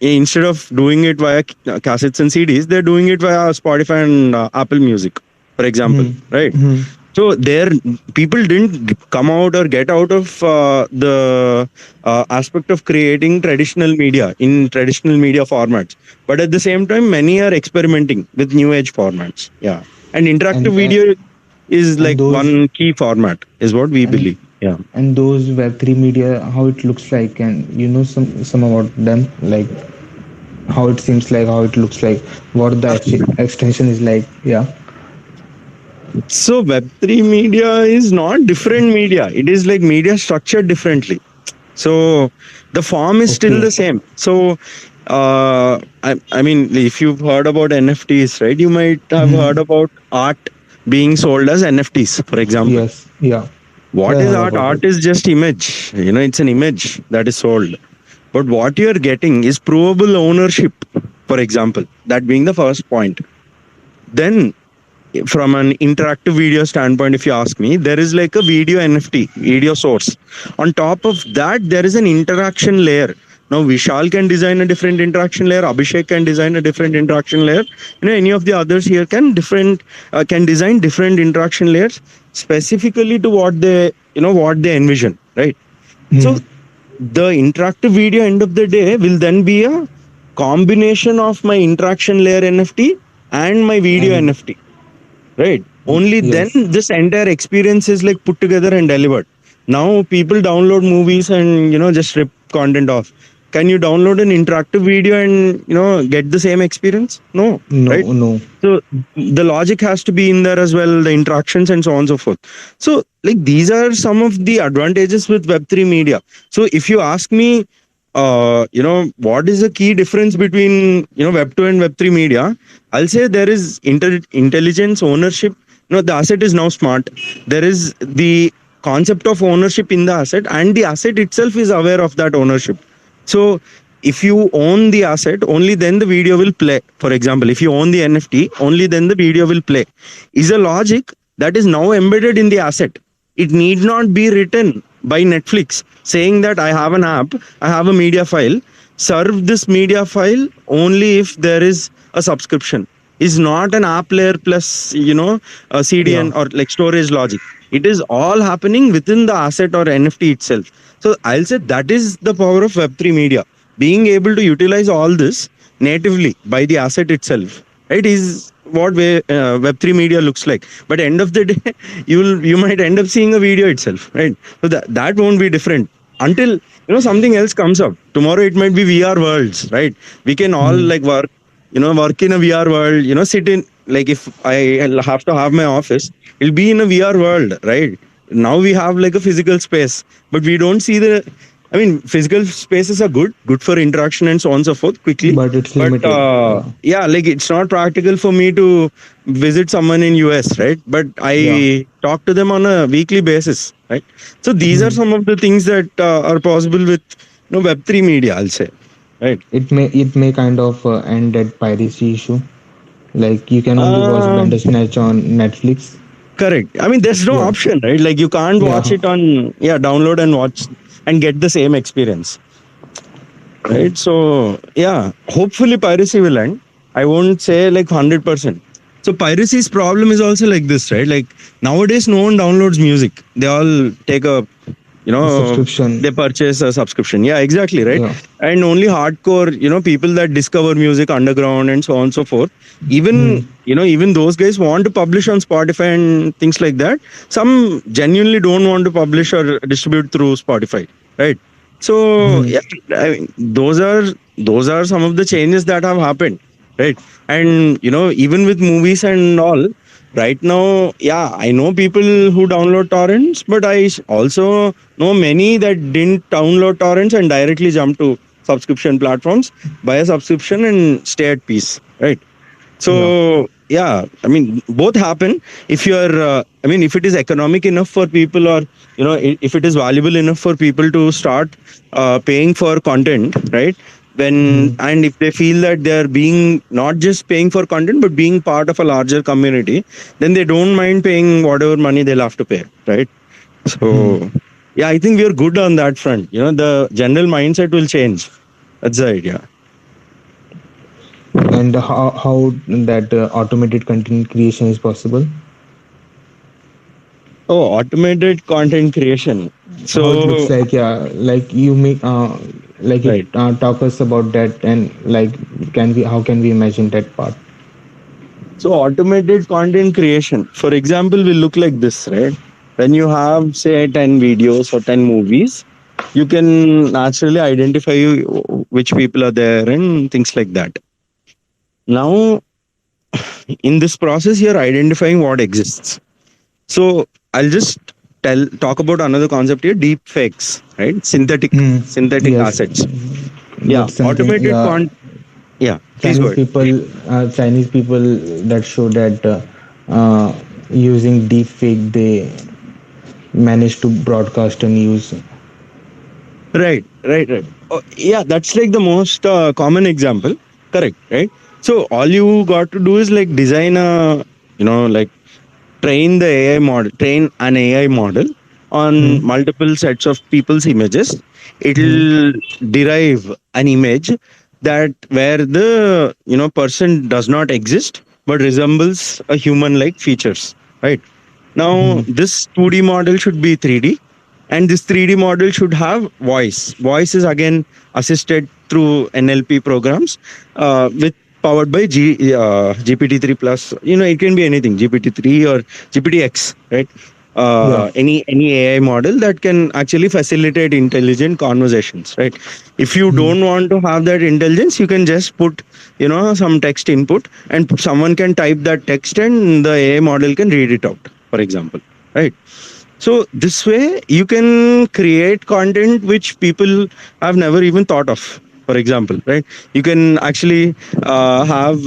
instead of doing it via cassettes and CDs, they're doing it via Spotify and Apple Music, for example, Hmm. right? Hmm. So there, people didn't come out or get out of the aspect of creating traditional media in traditional media formats. But at the same time, many are experimenting with new age formats. Yeah, and interactive And video is and like those one key format, is what we and believe. Yeah. and those Web3 media, how it looks like, and some about them, like how it seems like, how it looks like, what the extension is like. Yeah. So Web3 media is not different media. It is like media structured differently. So the form is still Okay. the same. So I mean, if you've heard about NFTs, right? You might have heard Hmm. about art being sold as NFTs, for example. Yes. Yeah. What I is heard art? about Art it. is just image. It's an image that is sold. But what you're getting is provable ownership, for example. That being the first point. Then from an interactive video standpoint, if you ask me, there is like a video NFT, video source. On top of that, there is an interaction layer. Now Vishal can design a different interaction layer, Abhishek can design a different interaction layer, any of the others here can design different interaction layers specifically to what they envision, right? So Hmm. the interactive video end of the day will then be a combination of my interaction layer NFT and my video And NFT, right? Only then yes. this entire experience is like put together and delivered. Now people download movies and just rip content off. Can you download an interactive video and get the same experience? No, right? No. No. So the logic has to be in there as well, the interactions and so on and so forth. So like these are some of the advantages with Web3 media. So if you ask me, what is the key difference between Web2 and Web3 media? I'll say there is intelligence, ownership. The asset is now smart. There is the concept of ownership in the asset, and the asset itself is aware of that ownership. So if you own the asset, only then the video will play. For example, if you own the NFT, only then the video will play. Is a logic that is now embedded in the asset. It need not be written by Netflix saying that I have an app, I have a media file, serve this media file only if there is a subscription. Is not an app layer plus a CDN Yeah. or like storage logic. It is all happening within the asset or NFT itself. So I'll say that is the power of Web3 media, being able to utilize all this natively by the asset itself, right? Is what Web3 media looks like. But end of the day, you might end up seeing a video itself, right? So that won't be different until something else comes up. Tomorrow it might be VR worlds, right? We can all Hmm. like work in a VR world, sit in, like if I have to have my office, it'll be in a VR world, right? Now we have like a physical space, but we don't see I mean, physical spaces are good for interaction and so on and so forth quickly. But it's But limited. Yeah. yeah, like it's not practical for me to visit someone in US, right? But Yeah. I talk to them on a weekly basis, right? So these are Hmm. some of the things that are possible with Web3 media, I'll say, right? It may kind of end that piracy issue. Like you can only watch Um, Bandersnatch on Netflix. Correct. I mean, there's no Yeah. option, right? Like you can't watch Yeah. it on, yeah, download and watch and get the same experience. right? So yeah, hopefully piracy will end. I won't say like 100%. So piracy's problem is also like this, right? Like nowadays, no one downloads music. They all take a, Subscription. they purchase a subscription. Yeah, exactly, right. Yeah. And only hardcore, people that discover music underground and so on and so forth. Hmm. Even those guys want to publish on Spotify and things like that. Some genuinely don't want to publish or distribute through Spotify, right? So Hmm. yeah, I mean, those are some of the changes that have happened, right? And even with movies and all, right now, yeah, I know people who download torrents, but also know many that didn't download torrents and directly jump to subscription platforms, buy a subscription and stay at peace, right? Yeah. So yeah, I mean, both happen. If you're, if it is economic enough for people, or if it is valuable enough for people to start paying for content, right? Hmm. And if they feel that they are being not just paying for content but being part of a larger community, then they don't mind paying whatever money they'll have to pay, right? Hmm. So yeah, I think we are good on that front. The general mindset will change. That's the idea. And how that automated content creation is possible? Oh, automated content creation. How it looks So, like? Yeah, like you make like it right. talk us about that, and like can we how can we imagine that part? So, automated content creation, for example, will look like this, right? When you have, say, 10 videos or 10 movies, you can naturally identify which people are there and things like that. Now, in this process, you're identifying what exists. So, I'll just talk about another concept here: deep fakes, right? Hmm. Synthetic Yes, assets. Yeah, that's something. automated Yeah, con. Yeah, please go ahead. Chinese people that show that uh, using deep fake they manage to broadcast a news. Right. Oh, yeah, that's like the most common example. Correct, right? So all you got to do is like design like train an AI model Hmm. on multiple sets of people's images. Hmm. It'll derive an image that where the person does not exist but resembles a human like features, right? Now Hmm. this 2D model should be 3D, and this 3D model should have voice is again assisted through NLP programs with powered by GPT-3 plus. It can be anything, GPT-3 or GPT-X, right? Yeah. Any AI model that can actually facilitate intelligent conversations, right? If you Hmm. don't want to have that intelligence, you can just put some text input, and someone can type that text and the AI model can read it out, for example, right? So this way you can create content which people have never even thought of. For example, right? You can actually have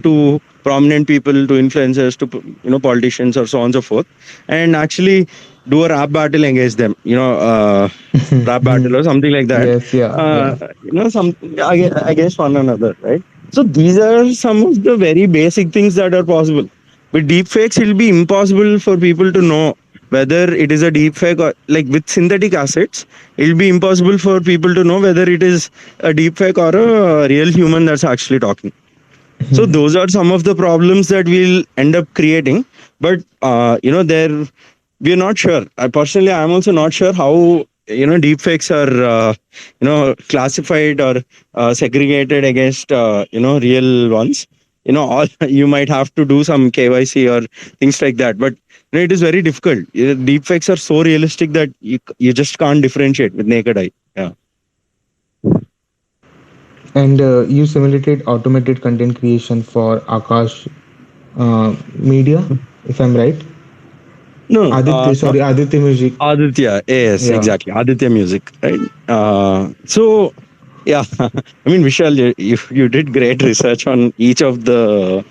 to prominent people, to influencers, to politicians, or so on and so forth, and actually do a rap battle against them. Rap battle or something like that. Yes. Yeah. Yeah. Some against one another, right? So these are some of the very basic things that are possible. With deepfakes, it will be impossible for people to know whether it is a deepfake, or like with synthetic assets, it will be impossible for people to know whether it is a deepfake or a real human that's actually talking. So Hmm. those are some of the problems that we'll end up creating. But there we're not sure. I'm also not sure how deepfakes are classified or segregated against real ones. All you might have to do some KYC or things like that. But it is very difficult. Deepfakes are so realistic that you just can't differentiate with naked eye. Yeah. And you simulated automated content creation for Akash Media, if I'm right. No, not Aditya Music. Aditya. Yes, Yeah. exactly. Aditya Music, right? So, yeah, I mean, Vishal, you did great research on each of the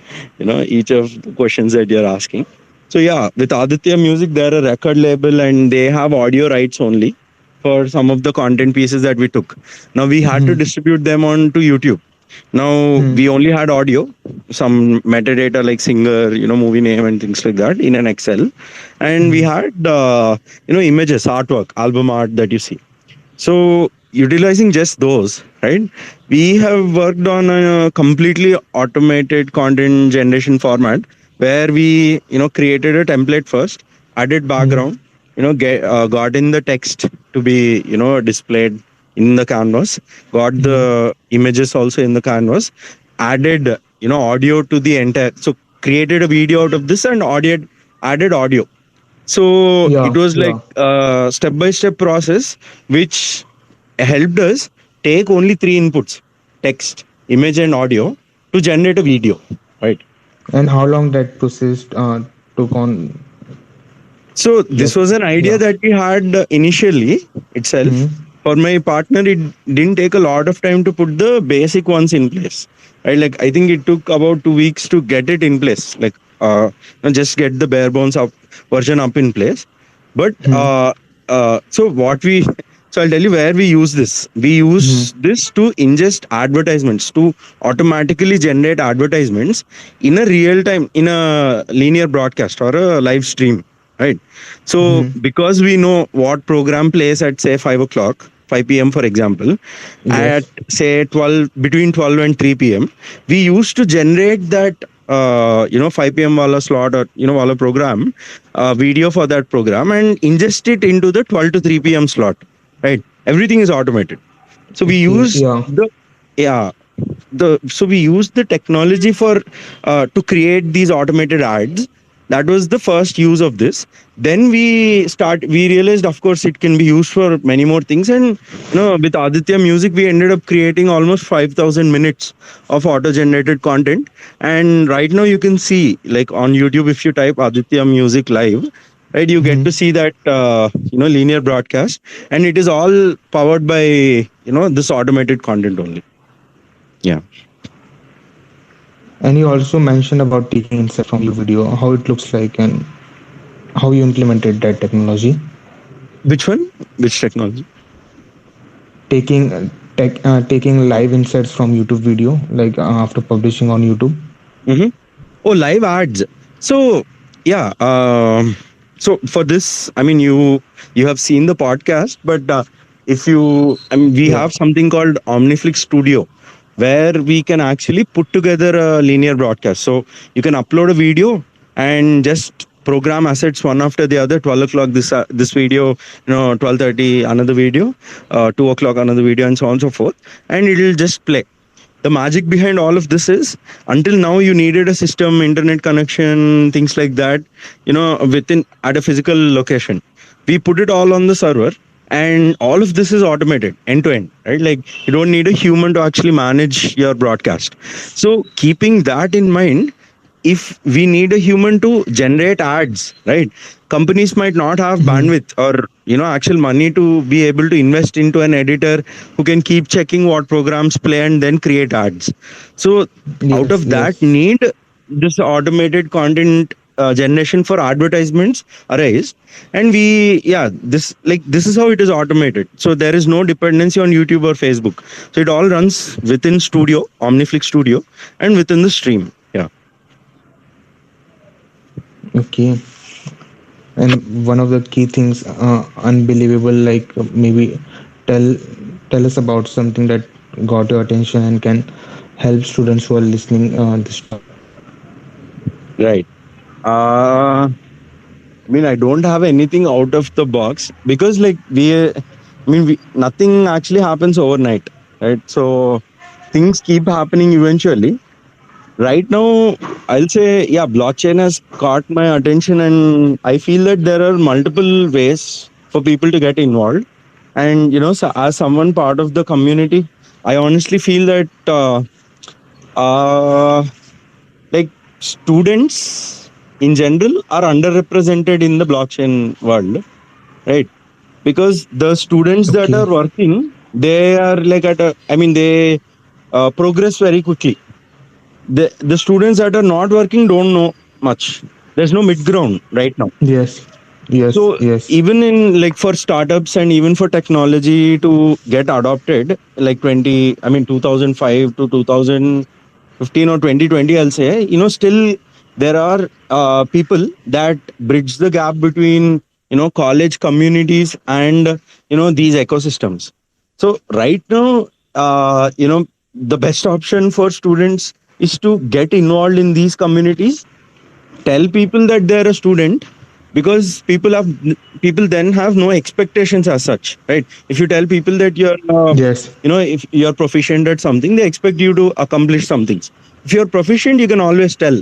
questions that you're asking. So, yeah, with Aditya Music, they're a record label and they have audio rights only for some of the content pieces that we took. Now, we had to Hmm. distribute them onto YouTube. Now, Hmm. we only had audio, some metadata like singer, movie name and things like that in an Excel, and we Hmm. had images, artwork, album art that you see. So utilizing just those, right? We have worked on a completely automated content generation format where we, created a template first, added Hmm. background, got in the text to be, displayed in the canvas, got Hmm. the images also in the canvas, added, audio to the entire. So created a video out of this and added audio. So Yeah, it was like yeah. a step by step process which helped us take only three inputs: text, image, and audio to generate a video. Right. And how long that process took on? So this Like, was an idea yeah. that we had initially itself. Hmm. For my partner, it didn't take a lot of time to put the basic ones in place. Right. Like I think it took about 2 weeks to get it in place. Like just get the bare bones up version up in place. But Hmm. so what we so I'll tell you where we use this. We Hmm. use this to ingest advertisements, to automatically generate advertisements in a real time, in a linear broadcast or a live stream, right? So Hmm. because we know what program plays at say 5 o'clock, 5 p.m. for example, at Yes. say 12, between 12 and 3 p.m., we used to generate that 5 p.m. wala slot, or wala program video for that program, and ingest it into the 12 to 3 p.m. slot, right? Everything is automated. So we Okay. use Yeah. the yeah the so we use the technology for to create these automated ads. That was the first use of this. Then we realized, of course, it can be used for many more things. And with Aditya Music, we ended up creating almost 5,000 minutes of auto generated content. And right now you can see, like on YouTube, if you type Aditya Music live, right, you get Hmm. to see that linear broadcast, and it is all powered by this automated content only. Yeah. And you also mentioned about taking insight from your video, how it looks like, and how you implemented that technology. Which one? Which technology? Taking taking live insights from YouTube video, like after publishing on YouTube. Mm-hmm. Oh, live ads. So yeah. So for this, I mean, you have seen the podcast, but if you, I mean, we Yeah. have something called Omniflix Studio, where we can actually put together a linear broadcast. So you can upload a video and just program assets one after the other. 12 o'clock this video, 12:30 another video, 2 o'clock another video, and so on and so forth, and it'll just play. The magic behind all of this is, until now you needed a system, internet connection, things like that, within at a physical location. We put it all on the server, and all of this is automated end to end, right? Like you don't need a human to actually manage your broadcast. So keeping that in mind, if we need a human to generate ads, right, companies might not have Hmm. bandwidth or actual money to be able to invest into an editor who can keep checking what programs play and then create ads. So out Yes. of that Yes. need, this automated content generation for advertisements arise. And this is how it is automated. So there is no dependency on YouTube or Facebook. So it all runs within Studio, Omniflix Studio, and within the stream. Yeah. Okay. And one of the key things, unbelievable, like maybe tell tell us about something that got your attention and can help students who are listening this topic. Right. I mean, I don't have anything out of the box because, like, nothing actually happens overnight, right? So things keep happening eventually. Right now, I'll say, yeah, blockchain has caught my attention, and I feel that there are multiple ways for people to get involved. And, so as someone part of the community, I honestly feel that, uh, like students in general are underrepresented in the blockchain world, right? Because the students that Okay. are working, they are like they progress very quickly. The students that are not working don't know much. There's no mid ground right now. Yes. Yes. So Yes. even in, like, for startups and even for technology to get adopted, like 2005 to 2015 or 2020, I'll say, still there are people that bridge the gap between college communities and these ecosystems. So right now, the best option for students is to get involved in these communities, tell people that they're a student, because people then have no expectations as such, right? If you tell people that Yes. if you're proficient at something, they expect you to accomplish some things. If you're proficient, you can always tell.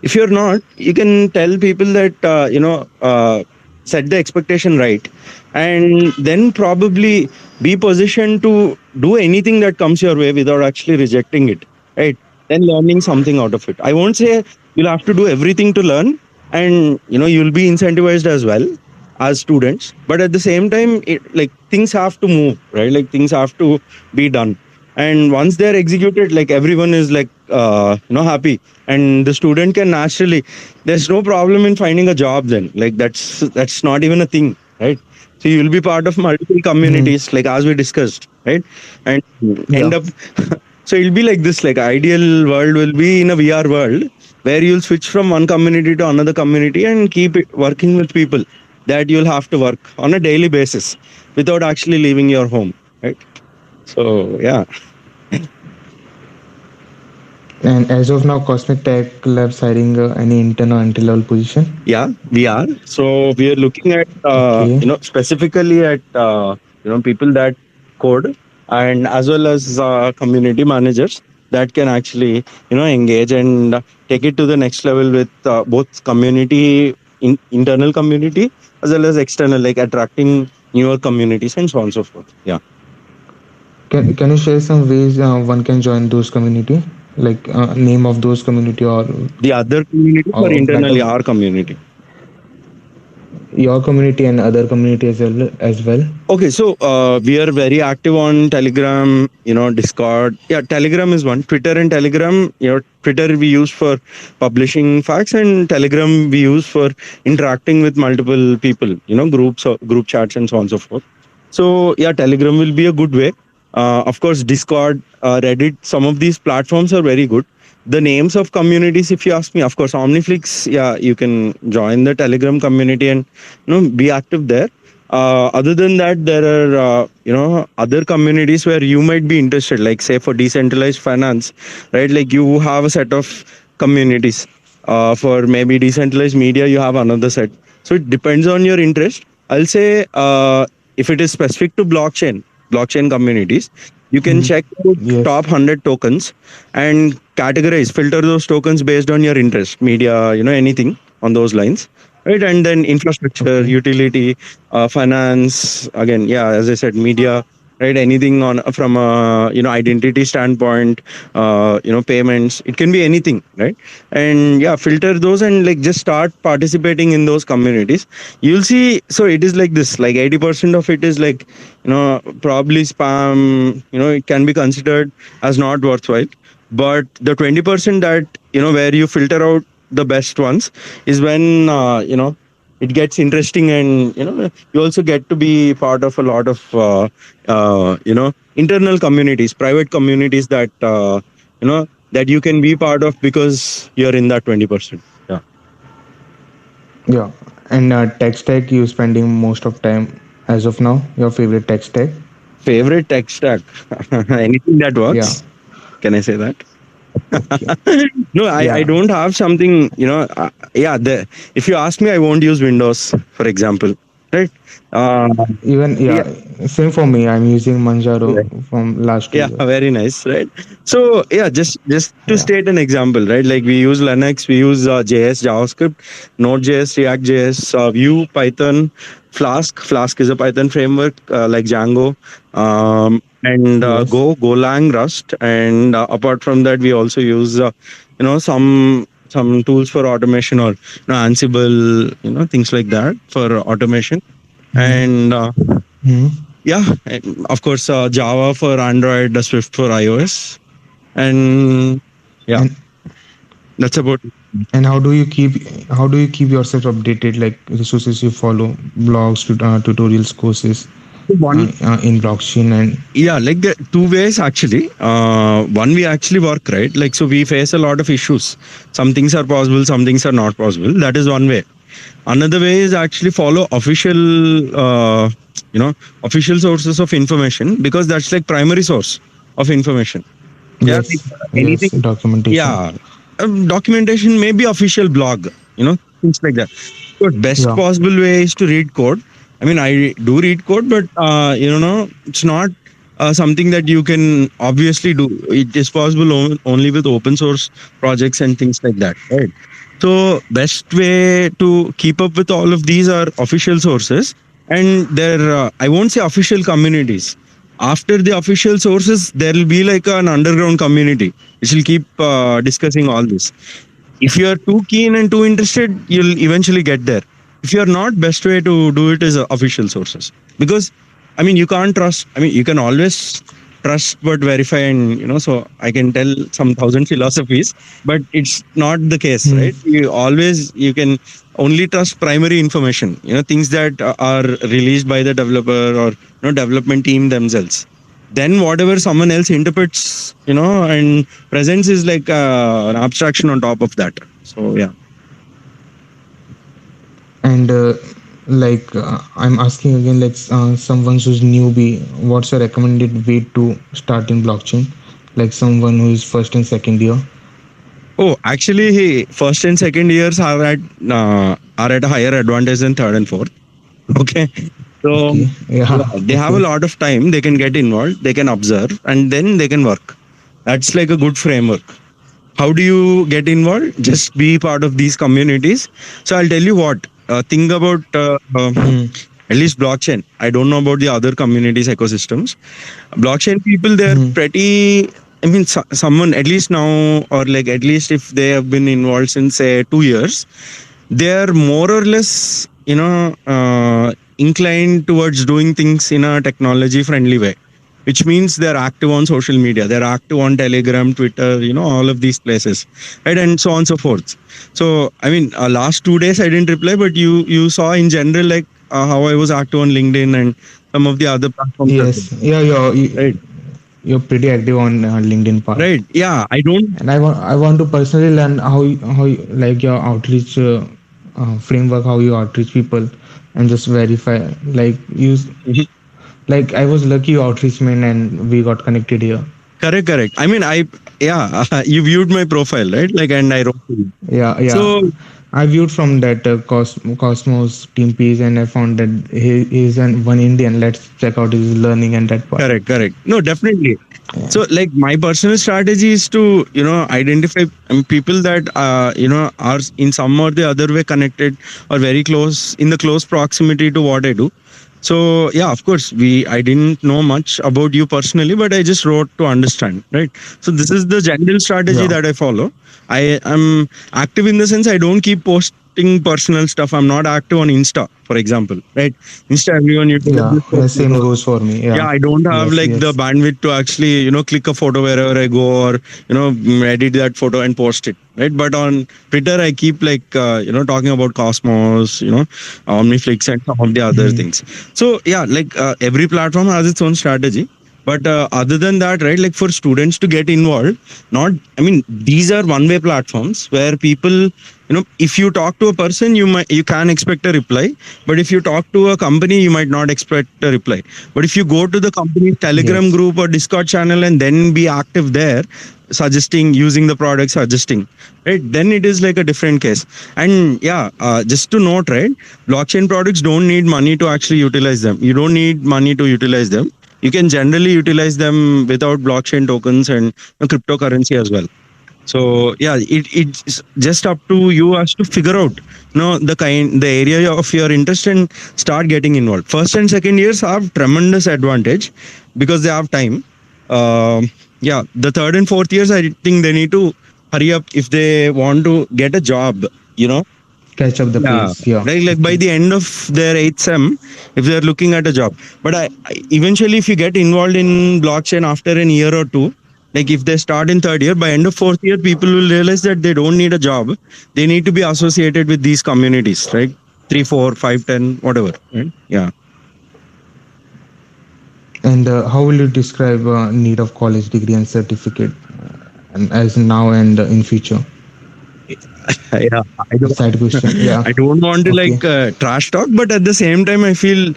If you're not, you can tell people that set the expectation right, and then probably be positioned to do anything that comes your way without actually rejecting it, right? Then learning something out of it. I won't say you'll have to do everything to learn, and you'll be incentivized as well as students, but at the same time, like things have to move, right? Like things have to be done, and once they're executed, like everyone is like happy, and the student can naturally, there's no problem in finding a job then, like that's not even a thing, right? So you'll be part of multiple Hmm. communities, like as we discussed, right? And Yeah. end up so it'll be like this, like ideal world will be in a VR world where you'll switch from one community to another community and keep it working with people that you'll have to work on a daily basis without actually leaving your home, right? So yeah. And as of now, Cosmic Tech Labs hiring any intern or entry level position? Yeah, we are. So we are looking at Okay. specifically at people that code, and as well as community managers that can actually engage and take it to the next level with both community, internal community, as well as external, like attracting newer communities and so on and so forth. Yeah. Can you share some ways one can join those community, like name of those community The other community or or kind internally of our community? your community and other community as well as well? Okay, so we are very active on Telegram, Discord. Yeah, Telegram is one. Twitter and Telegram. Twitter we use for publishing facts, and Telegram we use for interacting with multiple people. Groups or group chats and so on and so forth. So yeah, Telegram will be a good way. Of course, Discord, Reddit. Some of these platforms are very good. The names of communities, if you ask me, of course, Omniflix. Yeah, you can join the Telegram community and be active there. Other than that, there are other communities where you might be interested, like say for decentralized finance, right? Like you have a set of communities. For maybe decentralized media, you have another set. So it depends on your interest. I'll say if it is specific to blockchain communities, you can Hmm. check out Yes. top 100 tokens and categorize, filter those tokens based on your interest, media, anything on those lines, right? And then infrastructure, Okay. utility, finance, again, yeah, as I said, media, right? Anything on from a identity standpoint, payments, it can be anything, right? And yeah, filter those and like just start participating in those communities. You'll see. So it is like this, like 80% of it is like probably spam. It can be considered as not worthwhile, but the 20% that where you filter out the best ones is when it gets interesting, and you also get to be part of a lot of internal communities, private communities that that you can be part of because you're in that 20%. Yeah. Yeah. And tech stack you spending most of time as of now. Your favorite tech stack? Favorite tech stack? Anything that Yeah. works, can I say that? Okay. No, I Yeah. don't have something, yeah, if you ask me, I won't use Windows, for example, right? Uh, Even yeah, yeah. Same for me. I'm using Manjaro right. from last two Yeah, years. very nice, right? So yeah, just to Yeah. state an example, right? Like we use Linux, we use JS, JavaScript, Node.js, React.js, Vue, Python, Flask. Flask is a Python framework like Django, and Yes. Golang, Rust, and apart from that, we also use some tools for automation, or Ansible, things like that for automation, Hmm. and Hmm. yeah, and of course, Java for Android, Swift for iOS, and yeah, And that's about it. and how do you keep yourself updated? Like resources you follow, blogs, tutorials, courses One, in blockchain and yeah, like the two ways actually. One, we actually work, right. Like so, we face a lot of issues. Some things are possible, some things are not possible. That is one way. Another way is actually follow official, official sources of information, because that's like primary source of information. Yeah, Yes, yes, anything. documentation. Yeah, documentation, maybe official blog, things like that. But best Yeah. possible way is to read code. I mean, I do read code, but it's not something that you can obviously do. It is possible only with open source projects and things like that, right? So best way to keep up with all of these are official sources, and I won't say official communities. After the official sources, there will be like an underground community which will keep discussing all this. If you are too keen and too interested, you'll eventually get there. If you are not, best way to do it is official sources, because I mean you can't trust. I mean you can always trust but verify, and so I can tell some thousand philosophies, but it's not the case, Hmm. right? You can only trust primary information, things that are released by the developer or development team themselves. Then whatever someone else interprets, and presence is like an abstraction on top of that. So yeah. And I'm asking again, like someone who's newbie, what's a recommended way to start in blockchain? Like someone who is first and second year. Oh, actually, first and second years are at a higher advantage than third and fourth. Okay, so Okay. Yeah. yeah, they have a Okay. lot of time. They can get involved. They can observe, and then they can work. That's like a good framework. How do you get involved? Just be part of these communities. So I'll tell you what. Think about Hmm. at least blockchain. I don't know about the other communities ecosystems. Blockchain people, they're Hmm. pretty. I mean, someone at least now, or like at least if they have been involved since say 2 years, they're more or less, inclined towards doing things in a technology friendly way, which means they're active on social media, they're active on Telegram, Twitter, all of these places, right? And so on and so forth. So, I mean, last 2 days I didn't reply, but you saw in general, like how I was active on LinkedIn and some of the other platforms as well, Yes. Yeah. right? You're pretty active on LinkedIn part. Right. Yeah. I don't. And I want to personally learn like your outreach framework, how you outreach people, and just verify. Like Mhm. like I was lucky you outreach me and we got connected here. Correct. Correct. I mean, yeah, you viewed my profile, right? Like, and I wrote to you. Yeah, yeah. So I viewed from that Cosmos team piece, and I found that he's one Indian. Let's check out his learning and that part. correct, correct. No, definitely. Yeah. So, like, my personal strategy is to, identify people that, are in some or the other way connected or very close, in the close proximity to what I do. So, yeah, of course, I didn't know much about you personally, but I just wrote to understand, right? So, this is the general strategy Yeah. that I follow. I am active in the sense I don't keep posting personal stuff. I'm not active on Insta, for example, right? Insta, everyone, you Yeah, just post same photos. goes for me. Yeah, Yeah. I don't have Yes, like the yes. bandwidth to actually click a photo wherever I go, or edit that photo and post it, right? But on Twitter I keep like talking about Cosmos, Omniflix and some of the other Mhm. things. So yeah, like every platform has its own strategy, but other than that, right, like for students to get involved, not I mean these are one way platforms where people, if you talk to a person, you can expect a reply, but if you talk to a company, you might not expect a reply. But if you go to the company's Telegram Yes. group or Discord channel and then be active there, suggesting, using the product, suggesting, right, then it is like a different case. And yeah, just to note, right, blockchain products don't need money to actually utilize them. You don't need money to utilize them. You can generally utilize them without blockchain tokens and cryptocurrency as well. So yeah, it's just up to you as to figure out the area of your interest and start getting involved. First and second years have tremendous advantage because they have time. Yeah, the third and fourth years, I think they need to hurry up if they want to get a job, you know. Catch up the Yeah, pace. Yeah. like by Okay. the end of their eighth sem, if they're looking at a job. But eventually, if you get involved in blockchain after an year or two, like if they start in third year, by end of fourth year, people will realize that they don't need a job. They need to be associated with these communities, right? 3, 4, 5, 10, whatever. Right? Yeah. And how will you describe need of college degree and certificate, and as now and in future? Yeah, I A don't. side question. Yeah. I don't want to Okay. trash talk, but at the same time, I feel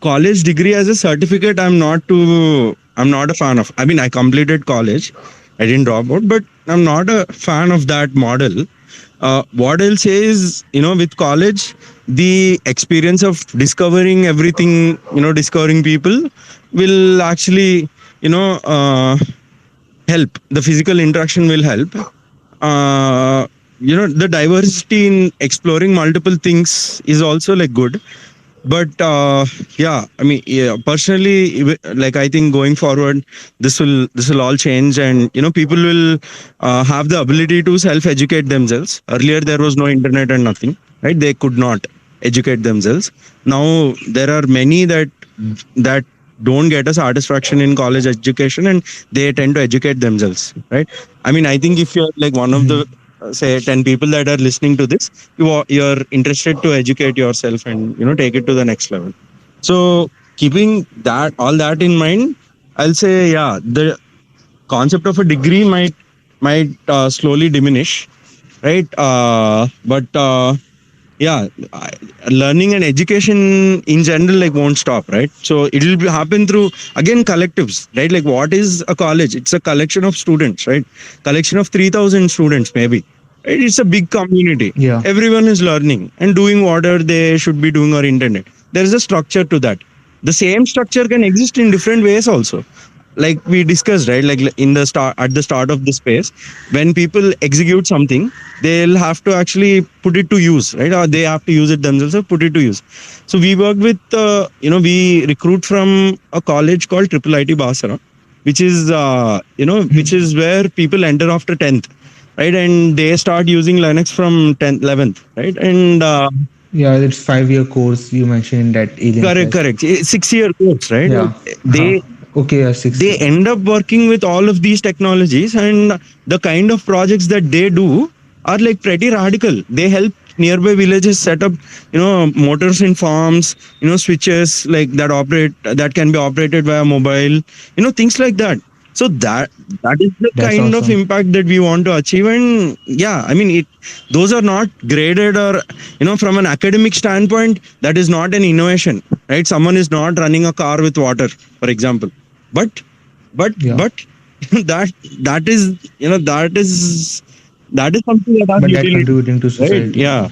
college degree as a certificate. I'm not a fan of. I mean, I completed college. I didn't drop out, but I'm not a fan of that model. What I'll say is, with college, the experience of discovering everything, discovering people, will actually, you know, uh, help. The physical interaction will help. The diversity in exploring multiple things is also like good. But yeah, I mean, yeah, personally, like I think going forward, this will all change, and people will have the ability to self educate themselves. Earlier, there was no internet and nothing, right? They could not educate themselves. Now there are many that don't get a satisfaction in college education, and they tend to educate themselves, right? I mean, I think if you're like one of the say 10 people that are listening to this, you're interested to educate yourself and take it to the next level. So keeping that all that in mind, I'll say, yeah, the concept of a degree might slowly diminish, right? But yeah, learning and education in general like won't stop, right? So it will happen through, again, collectives, right? Like, what is a college? It's a collection of students, right? Collection of 3,000 students, maybe, right? It's a big community. Yeah. Everyone is learning and doing whatever they should be doing or intended. There is a structure to that. The same structure can exist in different ways also, like we discussed, right? Like in the start, at the start of the space, when people execute something, they'll have to actually put it to use, right? Or they have to use it themselves or put it to use. So we worked with we recruit from a college called Triple IT Basara, which is which is where people enter after 10th, right? And they start using Linux from 10th 11th, right? And Yeah, it's 5 year course you mentioned in that Alien correct, Fest. correct, 6 year course, right? Yeah. Huh. They Okay, 6 year. end up working with all of these technologies, and the kind of projects that they do are like pretty radical. They help nearby villages set up motors in farms, switches like that can be operated via mobile, things like that. So that is the That's kind of awesome. impact that we want to achieve. And yeah, I mean, those are not graded, or from an academic standpoint, that is not an innovation, right? Someone is not running a car with water, for example. But but Yeah. but that that is that is something that has But that utility, contributing to right? society. Yeah,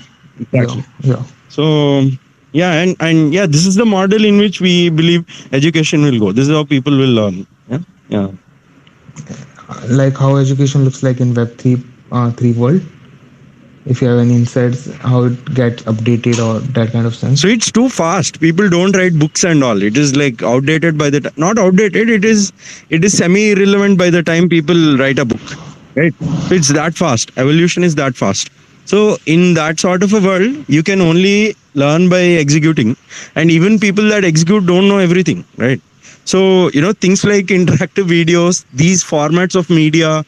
Yeah. exactly. Yeah. So yeah, and yeah, this is the model in which we believe education will go. This is how people will learn. Yeah, yeah. Like how education looks like in Web 3 world. If you have any insights, how it gets updated or that kind of So sense. it's too fast. People don't write books and all. It is like outdated by the not outdated. It is semi irrelevant by the time people write a book, right? So it's that fast. Evolution is that fast. So in that sort of a world, you can only learn by executing, and even people that execute don't know everything, right? So things like interactive videos, these formats of media,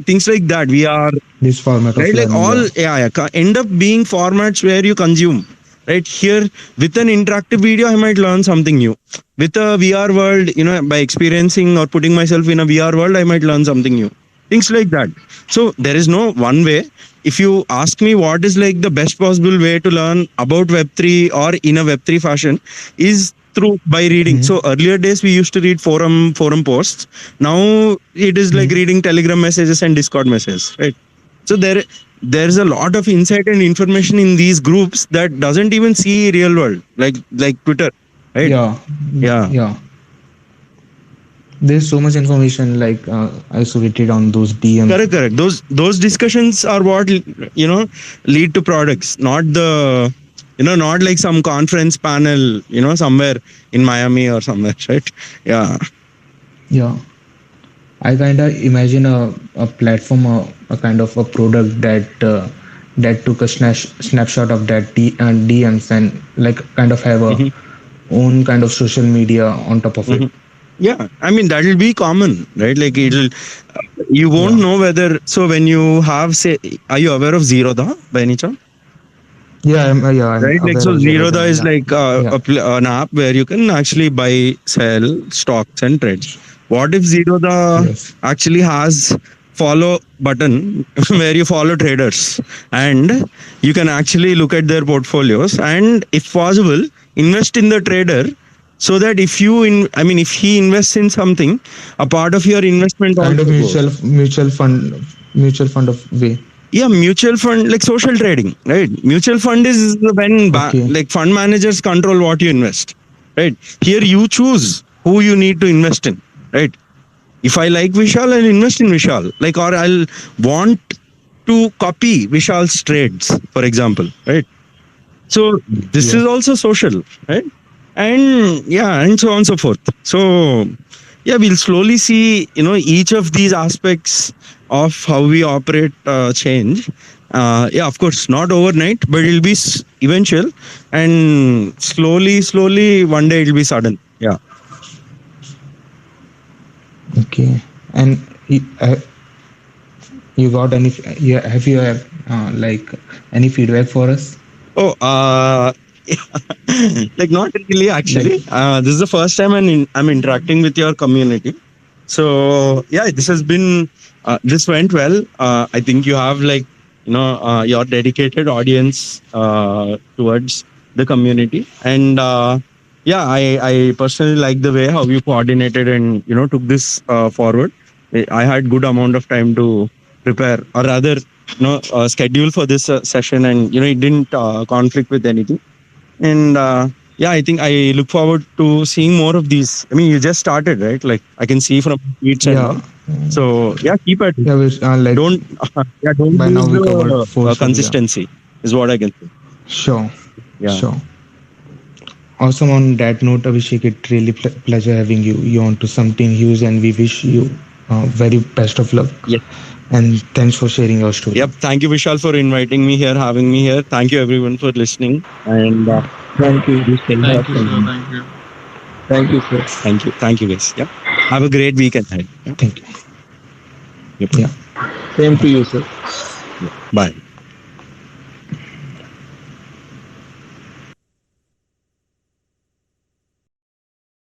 things like that. We are This format of right, like learning. all, Yeah. end up being formats where you consume, right? Here, with an interactive video, I might learn something new. With a VR world, by experiencing or putting myself in a VR world, I might learn something new, things like that. So there is no one way. If you ask me what is like the best possible way to learn about Web3 or in a Web3 fashion, is through by reading. Hmm. So earlier days we used to read forum posts. Now it is like Hmm. reading Telegram messages and Discord messages, right? So there's a lot of insight and information in these groups that doesn't even see real world, like Twitter, right? Yeah. Yeah, Yeah. There's so much information like isolated on those DMs. correct, correct. Those discussions are what lead to products, not the not like some conference panel somewhere in Miami or somewhere, right? Yeah. Yeah. I kind of imagine a platform, a kind of a product that took a snapshot of that DMs and like kind of have a Mhm. own kind of social media on top of it. Mhm. Yeah, I mean that will be common, right? Like it'll, you won't Yeah. know whether. So when you have, say, are you aware of Zerodha by any chance? I'm Right, like, aware so of Zerodha Zerodha. is Yeah. like Yeah. an app where you can actually buy, sell stocks and trades. What if Zerodha Yes. actually has follow button where you follow traders, and you can actually look at their portfolios, and if possible invest in the trader, so that if you if he invests in something, a part of your investment Kind also of goes. mutual fund of way. Yeah, mutual fund, like social trading, right? Mutual fund is when Okay. like fund managers control what you invest, right? Here you choose who you need to invest in, right? If I like Vishal, I'll invest in Vishal, like, or I'll want to copy Vishal's trades, for example, right? So this is Yeah. also social, right? And yeah, and so on and so forth. So yeah, we'll slowly see, each of these aspects of how we operate change. Yeah, of course, not overnight, but it'll be eventual, and slowly, one day it'll be sudden. Yeah. Okay. And you got any? Yeah. Have you have like any feedback for us? Oh, like not really Like, actually. This is the first time I'm interacting with your community. So yeah, this has been this went well. I think you have, like, your dedicated audience towards the community, and yeah, I personally like the way how you coordinated and took this forward. I had good amount of time to prepare, or rather, schedule for this session, and it didn't conflict with anything. And yeah, I think I look forward to seeing more of these. I mean, you just started, right? Like, I can see from tweets and yeah. all. So yeah, keep at it. Yeah. We like Don't yeah, don't by now lose we the covered four stuff. Yeah. consistency, is what I can say. Sure. Yeah. Sure. Awesome. On that note, Abhishek, it really pleasure having you. You on to something huge, and we wish you very best of luck. Yes. And thanks for sharing your story. Yep. Thank you, Vishal, for inviting me here, having me here. Thank you, everyone, for listening. And Thank you. you stay Thank back you, sir. and Thank you. Thank you, sir. thank you, guys. Yeah. Have a great weekend ahead. Yeah. Thank you. Yep. Yeah. Same to you, sir. Bye.